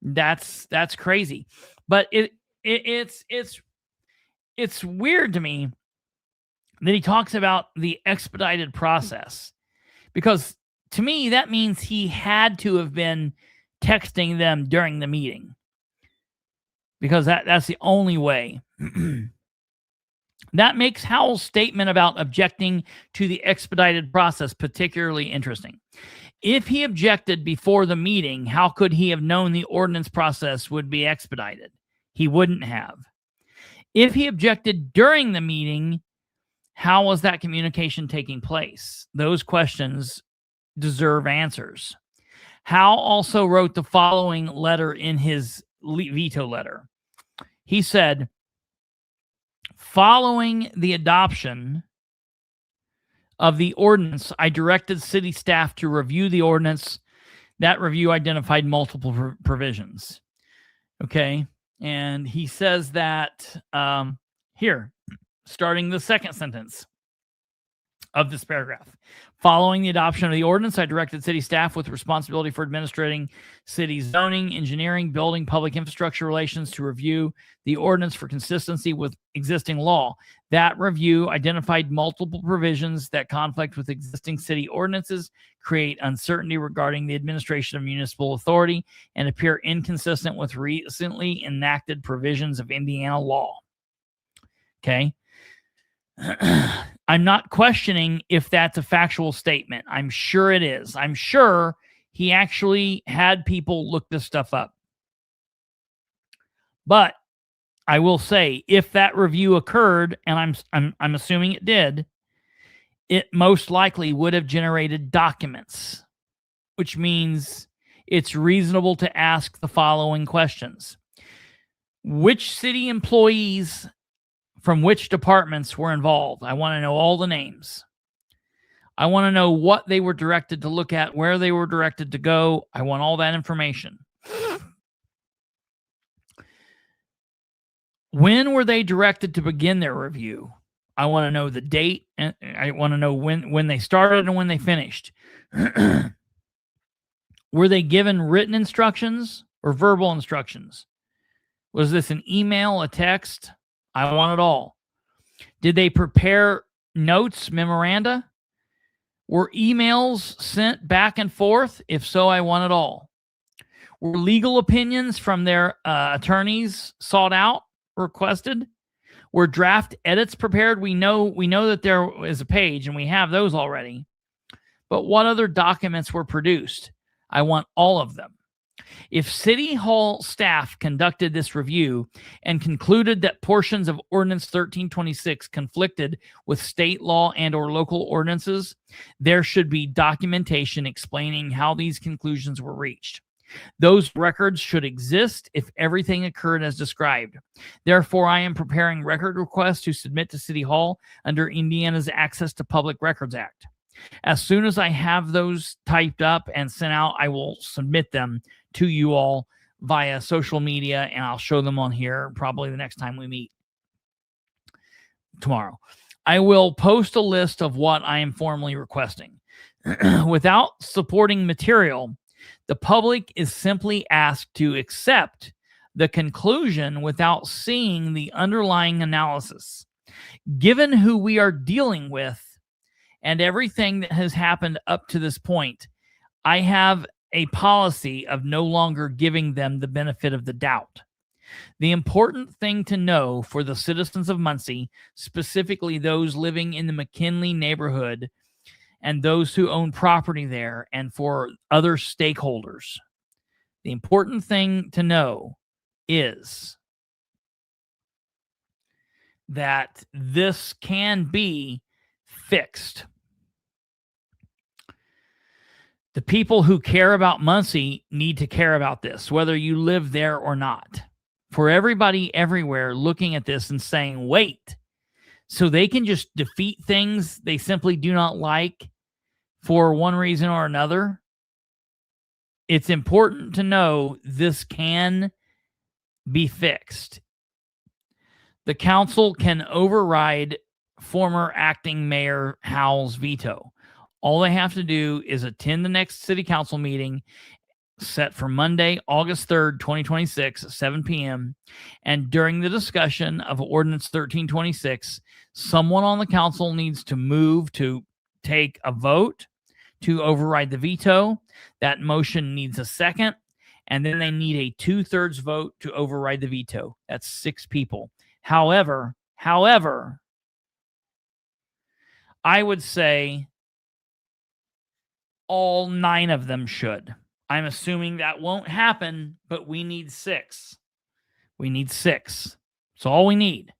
That's crazy. But it's weird to me that he talks about the expedited process, because to me that means he had to have been texting them during the meeting, because that's the only way. That makes Howell's statement about objecting to the expedited process particularly interesting. If he objected before the meeting, how could he have known the ordinance process would be expedited? He wouldn't have. If he objected during the meeting, how was that communication taking place? Those questions deserve answers. Howe also wrote the following letter in his veto letter. He said, following the adoption of the ordinance, I directed city staff to review the ordinance. That review identified multiple provisions. Okay. And he says that here, starting the second sentence of this paragraph. Following the adoption of the ordinance, I directed city staff with responsibility for administrating city zoning, engineering, building, public infrastructure relations to review the ordinance for consistency with existing law. That review identified multiple provisions that conflict with existing city ordinances, create uncertainty regarding the administration of municipal authority, and appear inconsistent with recently enacted provisions of Indiana law. Okay. I'm not questioning if that's a factual statement. I'm sure it is. I'm sure he actually had people look this stuff up. But I will say, if that review occurred, and I'm assuming it did, it most likely would have generated documents, which means it's reasonable to ask the following questions. Which city employees from which departments were involved? I want to know all the names. I want to know what they were directed to look at, where they were directed to go. I want all that information. When were they directed to begin their review? I want to know the date, and I want to know when they started and when they finished. Were they given written instructions or verbal instructions? Was this an email, a text? I want it all. Did they prepare notes, memoranda? Were emails sent back and forth? If so, I want it all. Were legal opinions from their attorneys sought out, requested? Were draft edits prepared? We know that there is a page, and we have those already. But what other documents were produced? I want all of them. If City Hall staff conducted this review and concluded that portions of Ordinance 1326 conflicted with state law and or local ordinances, there should be documentation explaining how these conclusions were reached. Those records should exist if everything occurred as described. Therefore, I am preparing record requests to submit to City Hall under Indiana's Access to Public Records Act. As soon as I have those typed up and sent out, I will submit them to you all via social media, and I'll show them on here probably the next time we meet tomorrow. I will post a list of what I am formally requesting. Without supporting material, the public is simply asked to accept the conclusion without seeing the underlying analysis. Given who we are dealing with and everything that has happened up to this point, I have a policy of no longer giving them the benefit of the doubt. The important thing to know for the citizens of Muncie, specifically those living in the McKinley neighborhood and those who own property there, and for other stakeholders, the important thing to know is that this can be fixed. The people who care about Muncie need to care about this, whether you live there or not. For everybody everywhere looking at this and saying, wait, so they can just defeat things they simply do not like for one reason or another, it's important to know this can be fixed. The council can override former acting Mayor Howe's veto. All they have to do is attend the next city council meeting set for Monday, August 3rd, 2026 at 7 p.m. And during the discussion of Ordinance 1326, someone on the council needs to move to take a vote to override the veto. That motion needs a second, and then they need a 2/3 vote to override the veto. That's 6 people. However, I would say all 9 of them should. I'm assuming that won't happen, but we need 6. We need 6. That's all we need.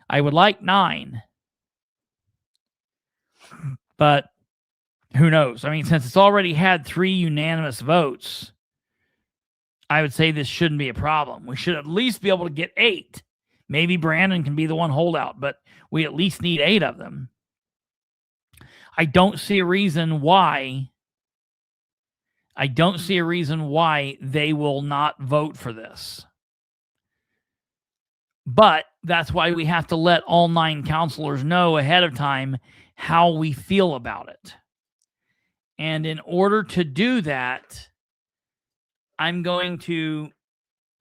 I would like 9. But who knows? I mean, since it's already had 3 unanimous votes, I would say this shouldn't be a problem. We should at least be able to get 8. Maybe Brandon can be the one holdout, but we at least need 8 of them. I don't see a reason why they will not vote for this. But that's why we have to let all 9 counselors know ahead of time how we feel about it. And in order to do that, I'm going to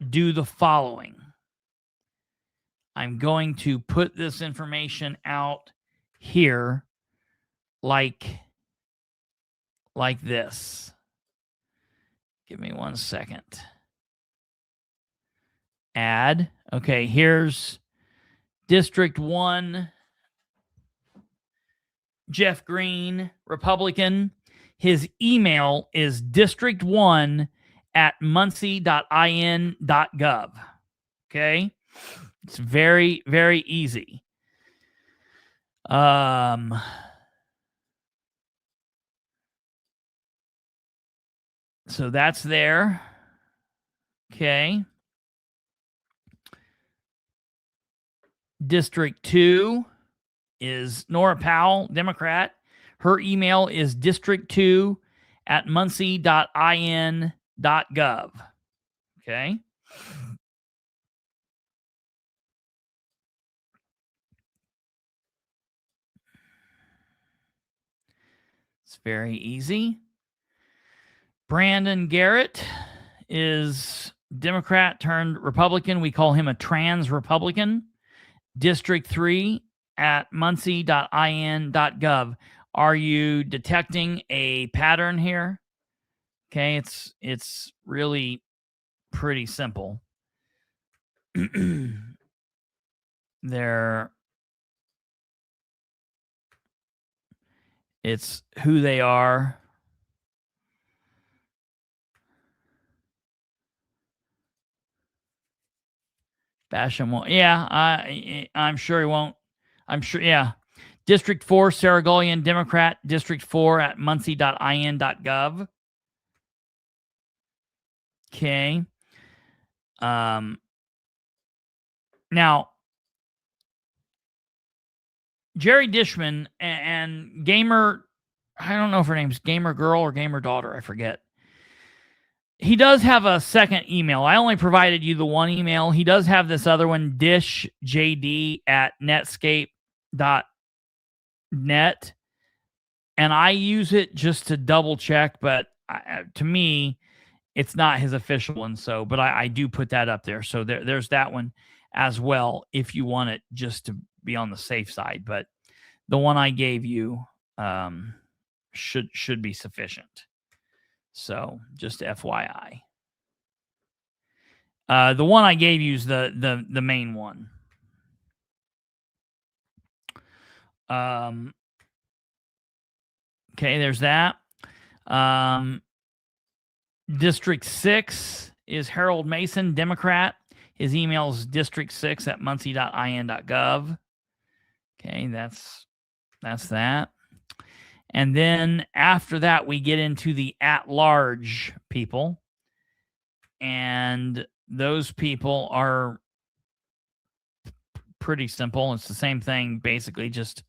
do the following. I'm going to put this information out here like this. Give me 1 second. Add. Okay, here's District 1. Jeff Green, Republican. His email is district1@muncie.in.gov. Okay. It's very, very easy. So that's there. Okay. District 2 is Nora Powell, Democrat. Her email is district2@muncie.in.gov. Okay. It's very easy. Brandon Garrett is Democrat turned Republican. We call him a trans Republican. District 3@muncie.in.gov. Are you detecting a pattern here? Okay, it's really pretty simple. It's who they are. Basham won't. Yeah, I'm sure he won't. I'm sure. Yeah. District 4, Sarah Gullion, Democrat. District 4@muncie.in.gov. Okay. Now, Jerry Dishman and Gamer, I don't know if her name's Gamer Girl or Gamer Daughter. I forget. He does have a second email. I only provided you the one email. He does have this other one, dishjd@netscape.net. And I use it just to double check, but to me, it's not his official one. So, but I do put that up there. So there's that one as well if you want it just to be on the safe side. But the one I gave you should be sufficient. So just FYI. The one I gave you is the main one. Okay, there's that. District 6 is Harold Mason, Democrat. His email is district6@muncie.in.gov. Okay, that's that. And then after that, we get into the at-large people. And those people are pretty simple. It's the same thing, basically, just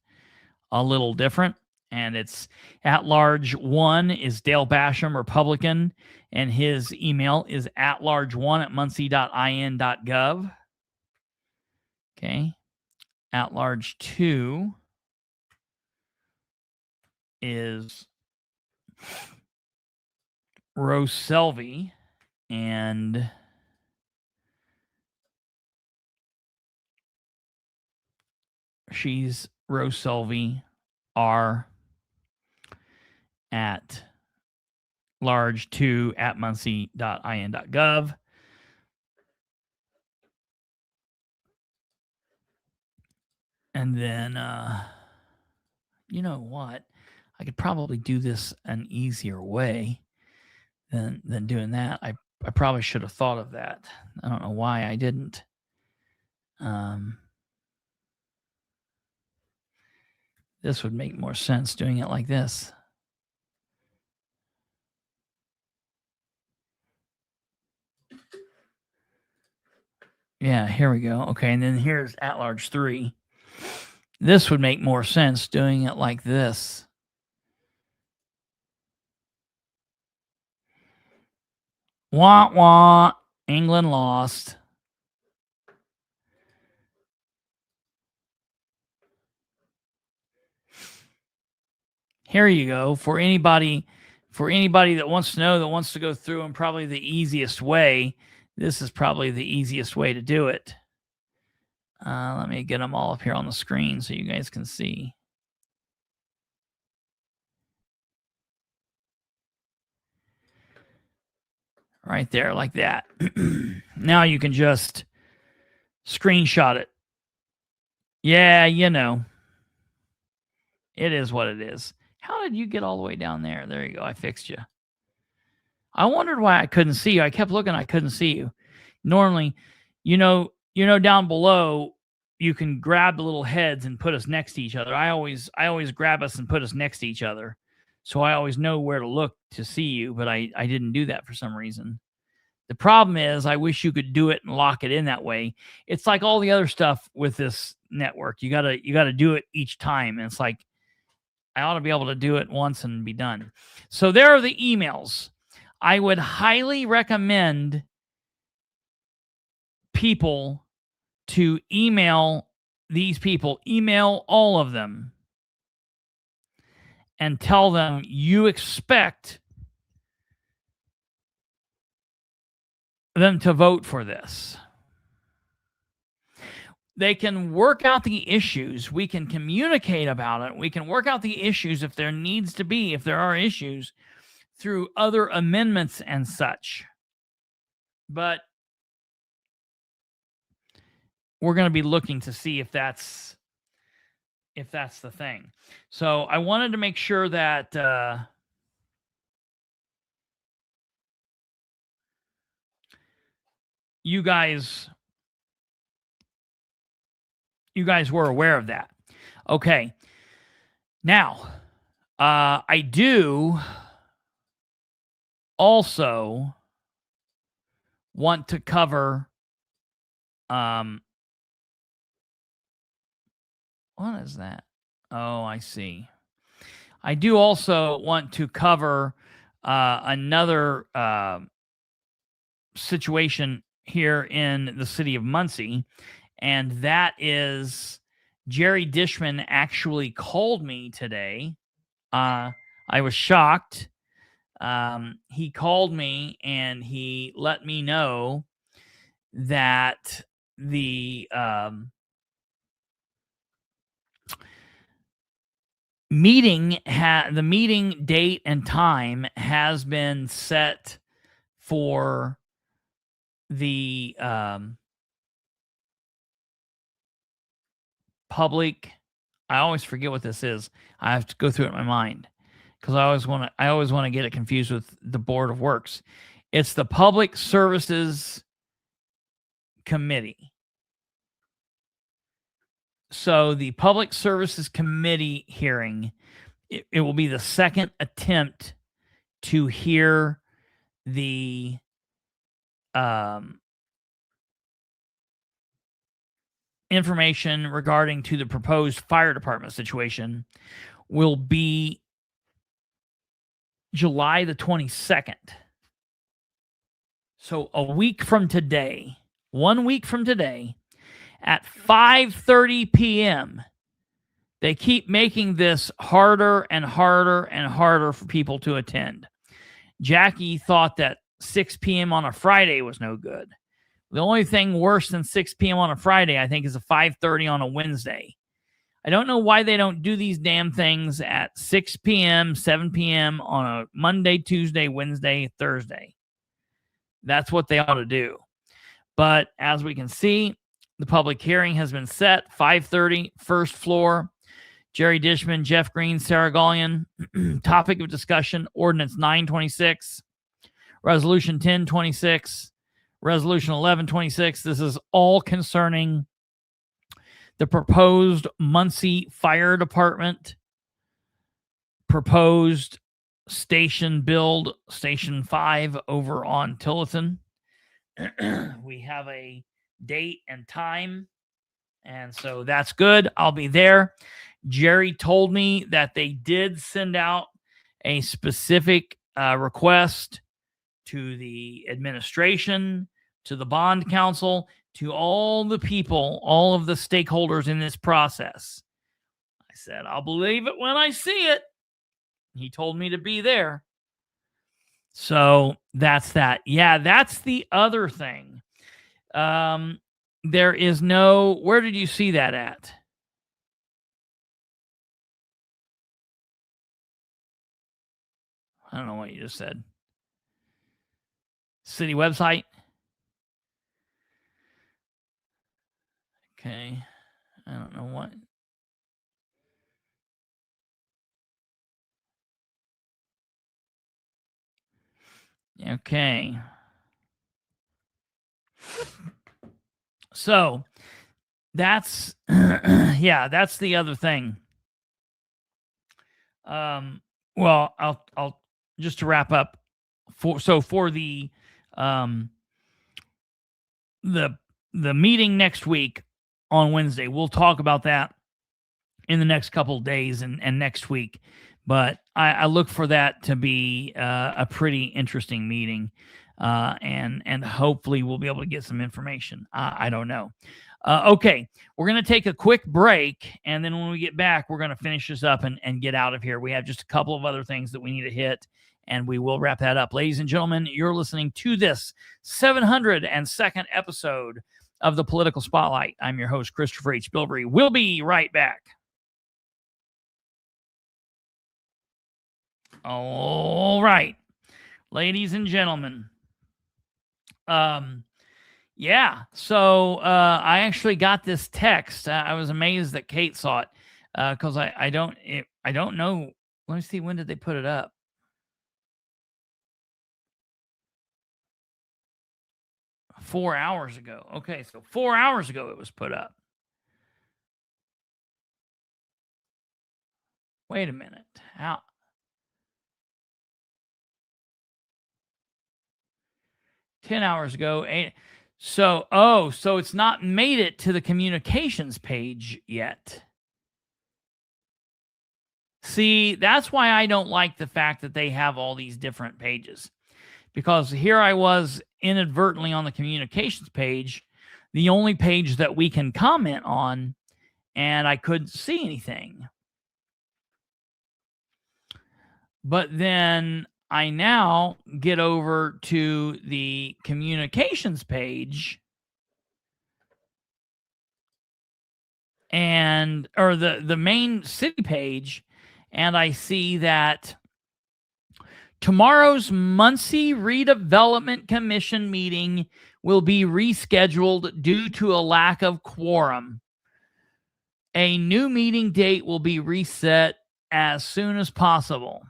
a little different. And it's at-large 1 is Dale Basham, Republican. And his email is at-large1@muncie.in.gov. Okay. At-large 2 is Rose Selvey, and she's Rose Selvey R at large 2@muncie.in.gov. And then, you know what? I could probably do this an easier way than doing that. I probably should have thought of that. I don't know why I didn't. This would make more sense doing it like this. Yeah, here we go. Okay, and then here's at-large 3. This would make more sense doing it like this. Wah, wah. England lost. Here you go. For anybody that wants to know, that wants to go through, and probably the easiest way, this is probably the easiest way to do it. Let me get them all up here on the screen so you guys can see. Right there, like that. Now you can just screenshot it. Yeah, you know. It is what it is. How did you get all the way down there? There you go. I fixed you. I wondered why I couldn't see you. I kept looking. I couldn't see you. Normally, down below, you can grab the little heads and put us next to each other. I always grab us and put us next to each other. So I always know where to look to see you, but I didn't do that for some reason. The problem is I wish you could do it and lock it in that way. It's like all the other stuff with this network. You gotta do it each time. And it's like, I ought to be able to do it once and be done. So there are the emails. I would highly recommend people to email these people, email all of them, and tell them you expect them to vote for this. They can work out the issues. We can communicate about it. We can work out the issues if there are issues, through other amendments and such. But we're going to be looking to see if that's the thing. So I wanted to make sure that you guys were aware of that. Okay. Now, I do also want to cover what is that? Oh, I see. I do also want to cover another situation here in the city of Muncie, and that is Jerry Dishman actually called me today. I was shocked. He called me and he let me know that the meeting date and time has been set for the public. I always forget what this is. I have to go through it in my mind because I always want to get it confused with the Board of Works. It's the Public Services Committee. So the Public Services Committee hearing, it will be the second attempt to hear the information regarding to the proposed fire department situation. Will be July the 22nd. So a week from today, 1 week from today, at 5:30 p.m. They keep making this harder and harder and harder for people to attend. Jackie thought that 6 p.m. on a Friday was no good. The only thing worse than 6 p.m. on a Friday, I think, is a 5:30 on a Wednesday. I don't know why they don't do these damn things at 6 p.m., 7 p.m. on a Monday, Tuesday, Wednesday, Thursday. That's what they ought to do. But as we can see, the public hearing has been set, 5:30, first floor. Jerry Dishman, Jeff Green, Sarah Gallion. Topic of discussion, Ordinance 926, Resolution 1026, Resolution 1126. This is all concerning the proposed Muncie Fire Department, proposed station build, Station 5 over on Tillotson. We have a date and time, and so that's good. I'll be there. Jerry told me that they did send out a specific request to the administration, to the bond council, to all the people, all of the stakeholders in this process. I said, I'll believe it when I see it. He told me to be there. So that's that. Yeah, that's the other thing. There is no, where did you see that at? I don't know what you just said. City website. Okay. I don't know what. Okay. So that's that's the other thing. Well, I'll just to wrap up for the meeting next week on Wednesday. We'll talk about that in the next couple of days and next week. But I look for that to be a pretty interesting meeting, and hopefully we'll be able to get some information. I don't know. Okay, we're going to take a quick break, and then when we get back, we're going to finish this up and get out of here. We have just a couple of other things that we need to hit, and we will wrap that up. Ladies and gentlemen, you're listening to this 702nd episode of the Political Spotlight. I'm your host, Kristopher H. Bilbrey. We'll be right back. All right, ladies and gentlemen. So I actually got this text. I was amazed that Kate saw it because I don't know. Let me see, when did they put it up? Four hours ago. Okay, so 4 hours ago it was put up. Wait a minute. How? $10 hours ago. So it's not made it to the communications page yet. See, that's why I don't like the fact that they have all these different pages. Because here I was inadvertently on the communications page, the only page that we can comment on, and I couldn't see anything. But then I now get over to the communications page or the main city page, and I see that tomorrow's Muncie Redevelopment Commission meeting will be rescheduled due to a lack of quorum. A new meeting date will be reset as soon as possible.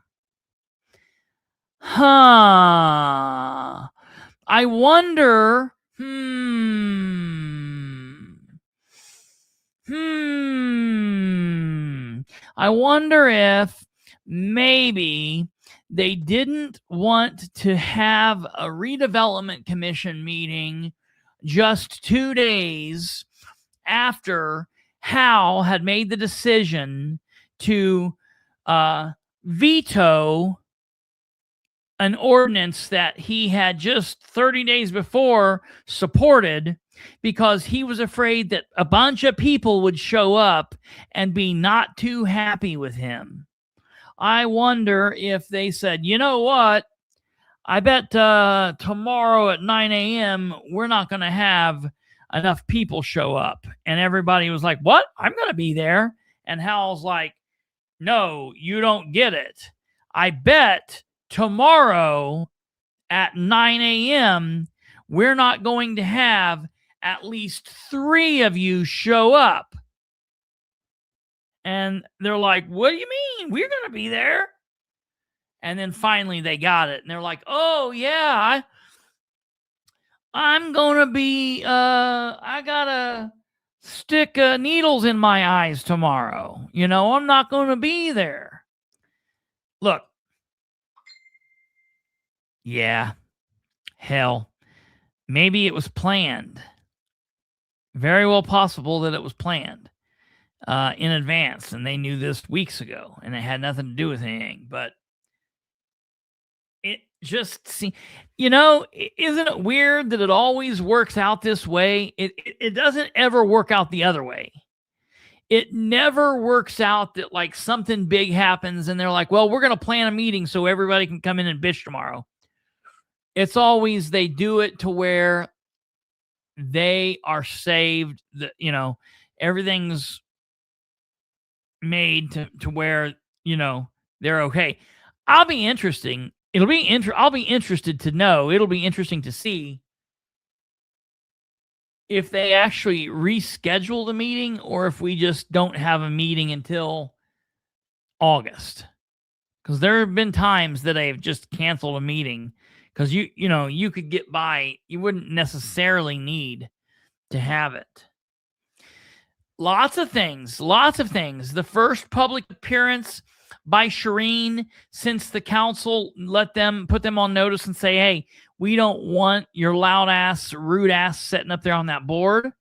I wonder, I wonder if maybe they didn't want to have a redevelopment commission meeting just 2 days after Howe had made the decision to veto an ordinance that he had just 30 days before supported, because he was afraid that a bunch of people would show up and be not too happy with him. I wonder if they said, you know what? I bet tomorrow at 9 a.m. we're not going to have enough people show up. And everybody was like, what? I'm going to be there. And Hal's like, no, you don't get it. I bet tomorrow at 9 a.m., we're not going to have at least 3 of you show up. And they're like, what do you mean? We're going to be there. And then finally they got it. And they're like, oh, yeah, I'm going to be, I got to stick needles in my eyes tomorrow. You know, I'm not going to be there. Look. Yeah. Hell. Maybe it was planned. Very well possible that it was planned in advance, and they knew this weeks ago, and it had nothing to do with anything. But it just seems, you know, isn't it weird that it always works out this way? It doesn't ever work out the other way. It never works out that like something big happens and they're like, well, we're going to plan a meeting so everybody can come in and bitch tomorrow. It's always they do it to where they are saved, that, you know, everything's made to where, you know, they're okay. I'll be interested to know. It'll be interesting to see if they actually reschedule the meeting or if we just don't have a meeting until August. Because there have been times that I have just canceled a meeting because you could get by. You wouldn't necessarily need to have it. Lots of things. The first public appearance by Shireen since the council put them on notice and say, hey, we don't want your loud ass, rude ass sitting up there on that board.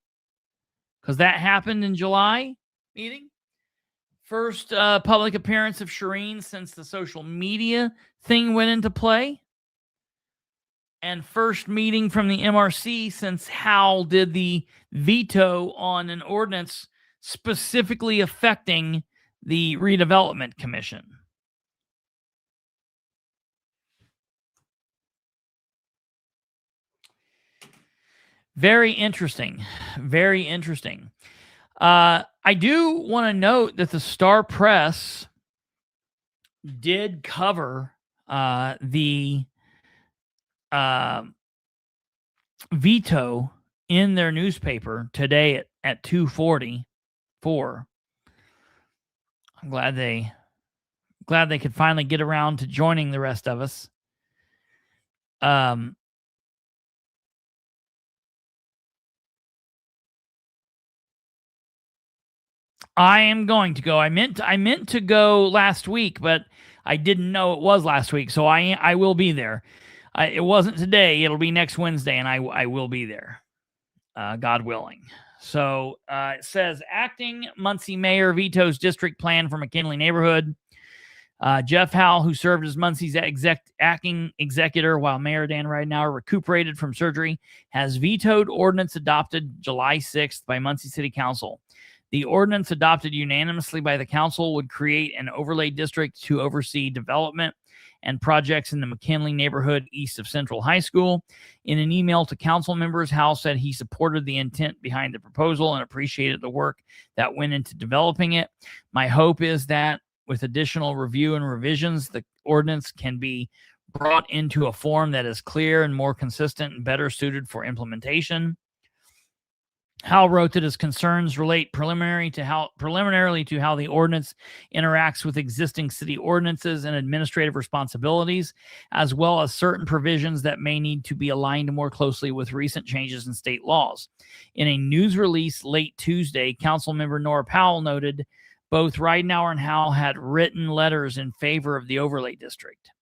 Because that happened in July meeting. First public appearance of Shireen since the social media thing went into play. And first meeting from the MRC since Howe did the veto on an ordinance specifically affecting the redevelopment commission. Very interesting. Very interesting. I do want to note that the Star Press did cover the veto in their newspaper today at 2:44. I'm glad they could finally get around to joining the rest of us. I am going to go. I meant to go last week, but I didn't know it was last week, so I will be there. It wasn't today. It'll be next Wednesday, and I will be there, God willing. So it says, acting Muncie Mayor vetoes district plan for McKinley neighborhood. Jeff Howe, who served as Muncie's acting executor while Mayor Dan Ridenour recuperated from surgery, has vetoed ordinance adopted July 6th by Muncie City Council. The ordinance adopted unanimously by the council would create an overlay district to oversee development and projects in the McKinley neighborhood east of Central High School. In an email to council members, Howe said he supported the intent behind the proposal and appreciated the work that went into developing it. My hope is that with additional review and revisions, the ordinance can be brought into a form that is clear and more consistent and better suited for implementation. Howe wrote that his concerns relate preliminarily to how the ordinance interacts with existing city ordinances and administrative responsibilities, as well as certain provisions that may need to be aligned more closely with recent changes in state laws. In a news release late Tuesday, Councilmember Nora Powell noted both Ridenour and Howe had written letters in favor of the overlay district.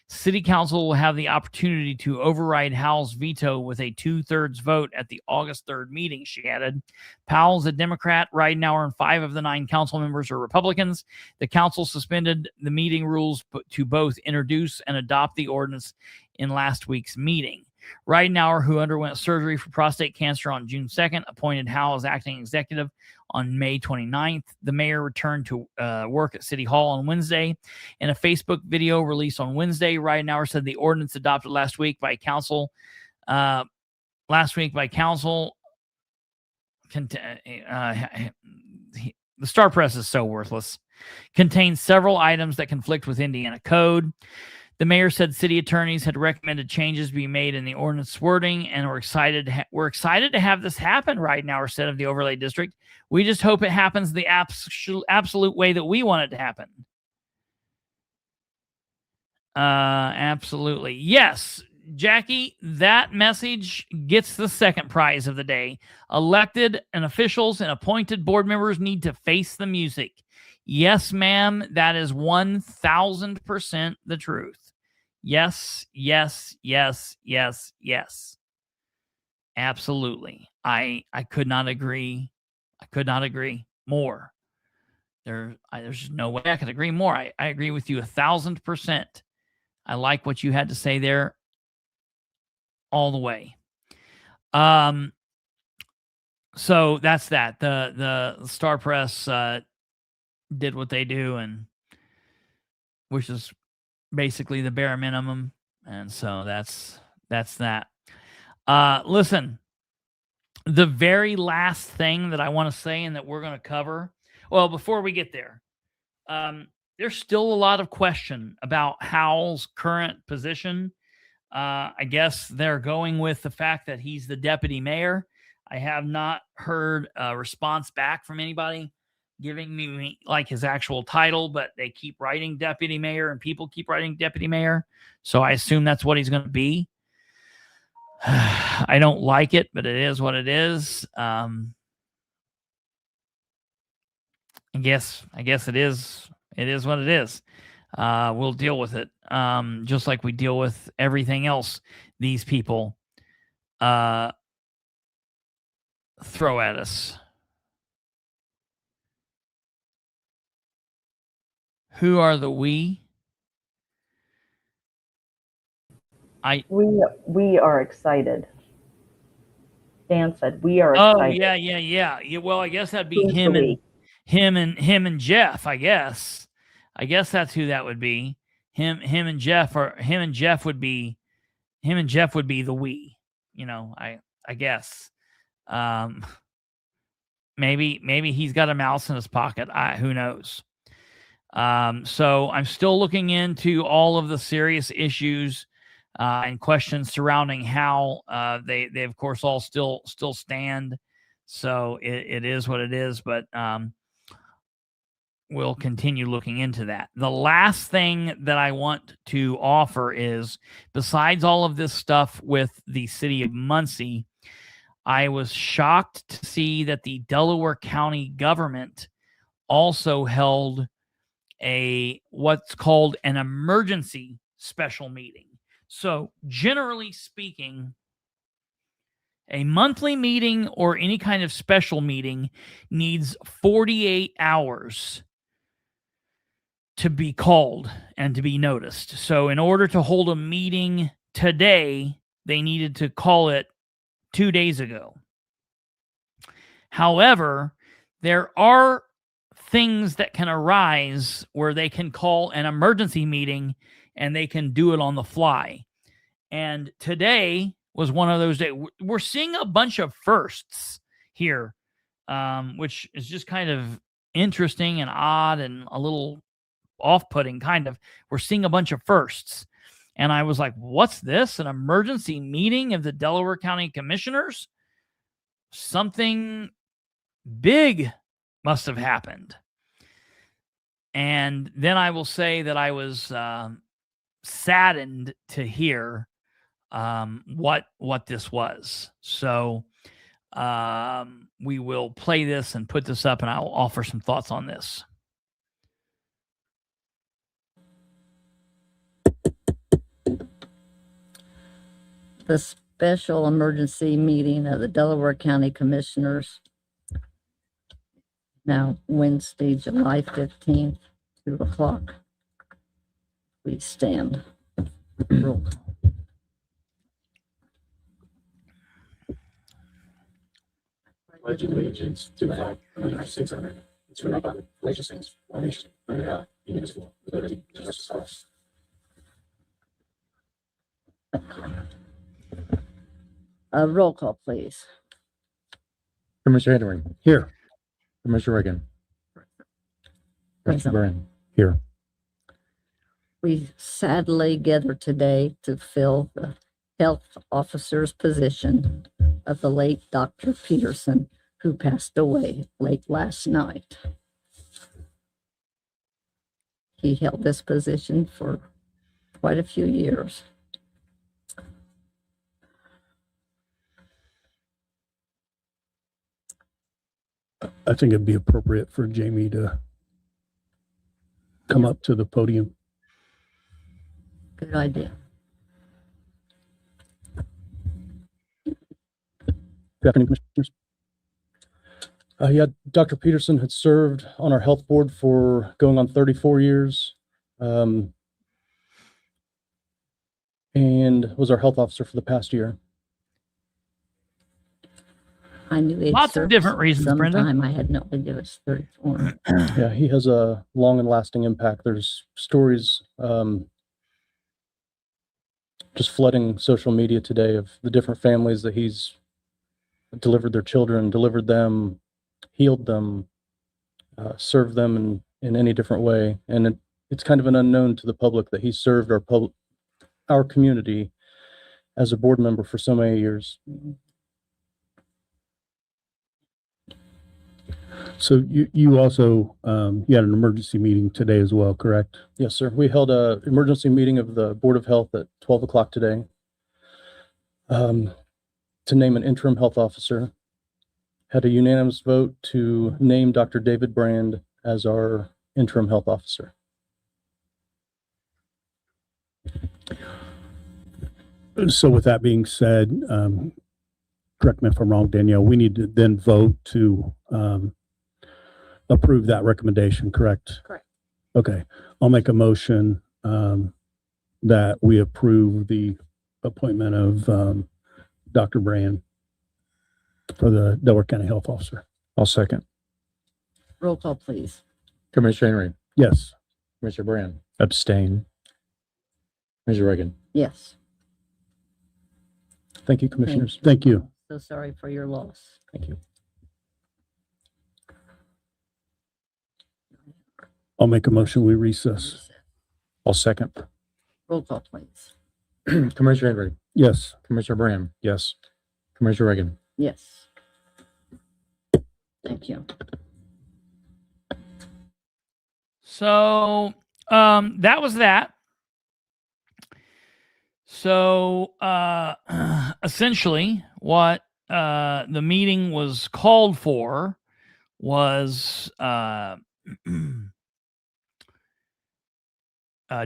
City Council will have the opportunity to override Howe's veto with a 2/3 vote at the August 3rd meeting, she added. Powell's a Democrat. Ridenour and 5 of the 9 council members are Republicans. The council suspended the meeting rules to both introduce and adopt the ordinance in last week's meeting. Ridenour, who underwent surgery for prostate cancer on June 2nd, appointed Howe as acting executive on May 29th. The mayor returned to work at City Hall on Wednesday. In a Facebook video released on Wednesday, Ridenour said the ordinance adopted last week by council, the Star Press is so worthless, contains several items that conflict with Indiana code. The mayor said city attorneys had recommended changes be made in the ordinance wording, and we're excited to have this happen. Ridenour said of the overlay district, we just hope it happens the absolute way that we want it to happen. Absolutely. Yes, Jackie, that message gets the second prize of the day. Elected and officials and appointed board members need to face the music. Yes, ma'am, that is 1,000% the truth. Yes, yes, yes, yes, yes. Absolutely. I could not agree. I could not agree more. There's no way I could agree more. I agree with you 1,000%. I like what you had to say there all the way. So that's that. The Star Press did what they do, and which is basically the bare minimum. And so that's that. Listen, the very last thing that I want to say and that we're going to cover, well, before we get there, there's still a lot of question about Howe's current position. I guess they're going with the fact that he's the deputy mayor. I have not heard a response back from anybody giving me like his actual title, but they keep writing deputy mayor and people keep writing deputy mayor. So I assume that's what he's going to be. I don't like it, but it is what it is. I guess it is what it is. We'll deal with it. Just like we deal with everything else these people throw at us. Who are the we? We are excited. Dan said we are excited. Oh yeah. Well, I guess that'd be Who's him the and we? him and Jeff. I guess that's who that would be. Him and Jeff would be the we. I guess. Maybe he's got a mouse in his pocket. Who knows? So I'm still looking into all of the serious issues and questions surrounding how they of course all still stand. So it is what it is, but we'll continue looking into that. The last thing that I want to offer is, besides all of this stuff with the City of Muncie, I was shocked to see that the Delaware County government also held what's called an emergency special meeting. So generally speaking, a monthly meeting or any kind of special meeting needs 48 hours to be called and to be noticed. So in order to hold a meeting today, they needed to call it 2 days ago. However, there are things that can arise where they can call an emergency meeting and they can do it on the fly. And today was one of those days. We're seeing a bunch of firsts here, which is just kind of interesting and odd and a little off-putting, kind of. We're seeing a bunch of firsts. And I was like, what's this? An emergency meeting of the Delaware County Commissioners? Something big must have happened. And then I will say that I was saddened to hear what this was. So we will play this and put this up, and I'll offer some thoughts on this. The special emergency meeting of the Delaware County Commissioners, now Wednesday, July 15th, 2 o'clock. Please stand. Roll call. Pledge allegiance to the flag of the United States of America, to the republic for which it stands, one nation, under God, indivisible, with liberty and justice for all. Roll call, please. Commissioner Hedring, here. Commissioner Reagan. Commissioner Brand, here. We sadly gather today to fill the health officer's position of the late Dr. Peterson, who passed away late last night. He held this position for quite a few years. I think it'd be appropriate for Jamie to come up to the podium. Good idea. Good afternoon, Commissioners. Dr. Peterson had served on our health board for going on 34 years and was our health officer for the past year. I knew it. Lots of different reasons, Brenda. I had no idea it was 34. Yeah, he has a long and lasting impact. There's stories just flooding social media today of the different families that he's delivered their children, delivered them, healed them, served them in any different way. And it's kind of an unknown to the public that he served our community as a board member for so many years. So you also, you had an emergency meeting today as well, correct? Yes, sir. We held a emergency meeting of the Board of Health at 12 o'clock today to name an interim health officer. Had a unanimous vote to name Dr. David Brand as our interim health officer. So with that being said, correct me if I'm wrong, Danielle, we need to then vote to approve that recommendation, correct? Correct. Okay, I'll make a motion that we approve the appointment of Dr. Brand for the Delaware County Health Officer. I'll second. Roll call, please. Commissioner Henry, Yes. Commissioner Brand, Abstain. Commissioner Reagan. Yes. Thank you, Commissioners. Thank you. So sorry for your loss. Thank you. I'll make a motion, we recess. I'll second. Roll call, please. Commissioner Henry, Yes. Commissioner Brand, Yes. Commissioner Reagan. Yes. Thank you. So that was that. So essentially what the meeting was called for was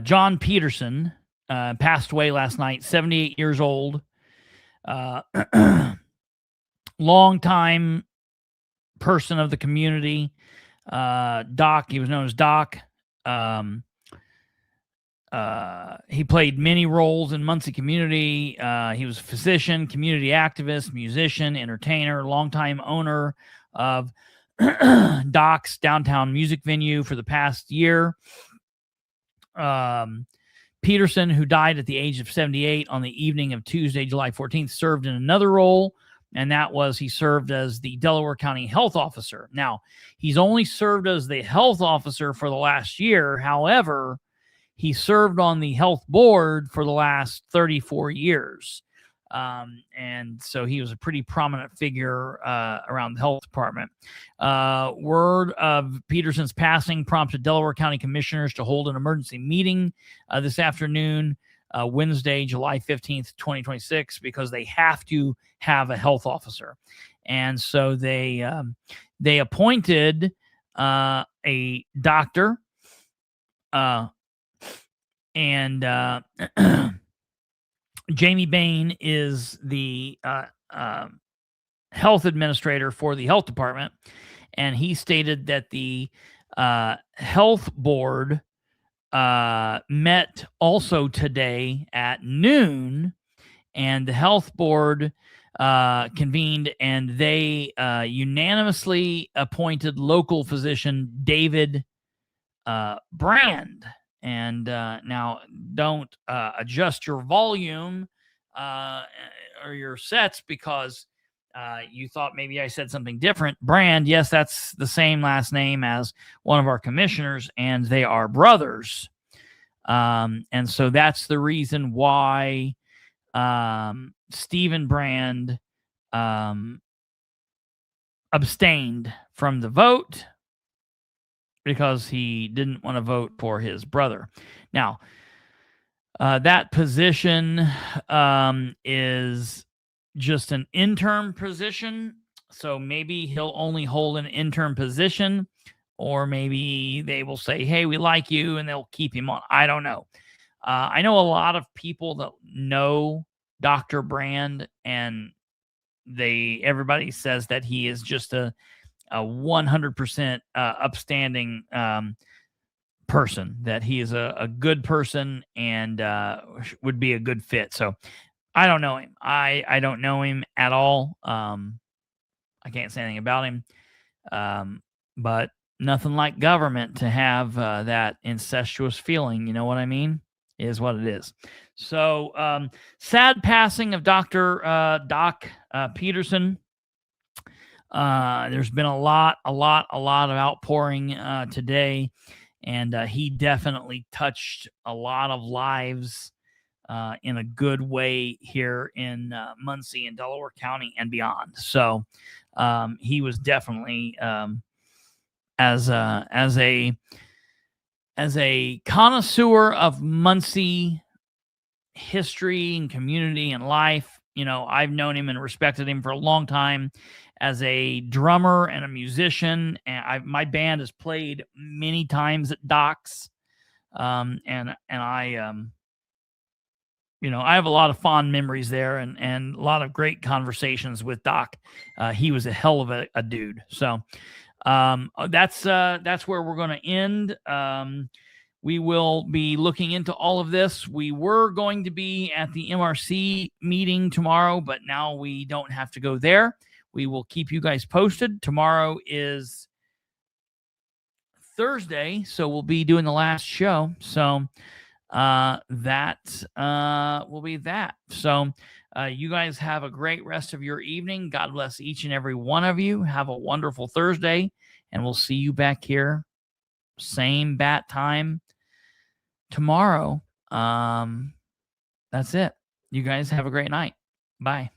John Peterson passed away last night, 78 years old. Long-time person of the community. Doc, he was known as Doc. He played many roles in Muncie community. He was a physician, community activist, musician, entertainer, longtime owner of Doc's downtown music venue for the past year. Peterson, who died at the age of 78 on the evening of Tuesday, July 14th, served in another role, and that was he served as the Delaware County Health Officer. Now, he's only served as the health officer for the last year. However, he served on the health board for the last 34 years. And so he was a pretty prominent figure around the health department. Word of Peterson's passing prompted Delaware County Commissioners to hold an emergency meeting this afternoon, Wednesday, July 15th, 2026, because they have to have a health officer. And so they appointed a doctor and Jamie Bain is the health administrator for the health department, and he stated that the health board met also today at noon, and the health board convened, and they unanimously appointed local physician David Brand. And now don't adjust your volume or your sets because you thought maybe I said something different. Brand, yes, that's the same last name as one of our commissioners, and they are brothers. And so that's the reason why Stephen Brand abstained from the vote, because he didn't want to vote for his brother. Now, that position is just an interim position, so maybe he'll only hold an interim position, or maybe they will say, hey, we like you, and they'll keep him on. I don't know. I know a lot of people that know Dr. Brand, and everybody says that he is just a 100% upstanding person, that he is a good person and would be a good fit. So I don't know him. I don't know him at all. I can't say anything about him. But nothing like government to have that incestuous feeling. You know what I mean? Is what it is. So sad passing of Dr. Doc Peterson. There's been a lot of outpouring today, and he definitely touched a lot of lives in a good way here in Muncie and Delaware County and beyond. So he was definitely as a connoisseur of Muncie history and community and life, I've known him and respected him for a long time as a drummer and a musician. And my band has played many times at Doc's. And I have a lot of fond memories there and a lot of great conversations with Doc. He was a hell of a dude. So that's where we're going to end. We will be looking into all of this. We were going to be at the MRC meeting tomorrow, but now we don't have to go there. We will keep you guys posted. Tomorrow is Thursday, so we'll be doing the last show. So that will be that. So you guys have a great rest of your evening. God bless each and every one of you. Have a wonderful Thursday, and we'll see you back here, same bat time tomorrow. That's it. You guys have a great night. Bye.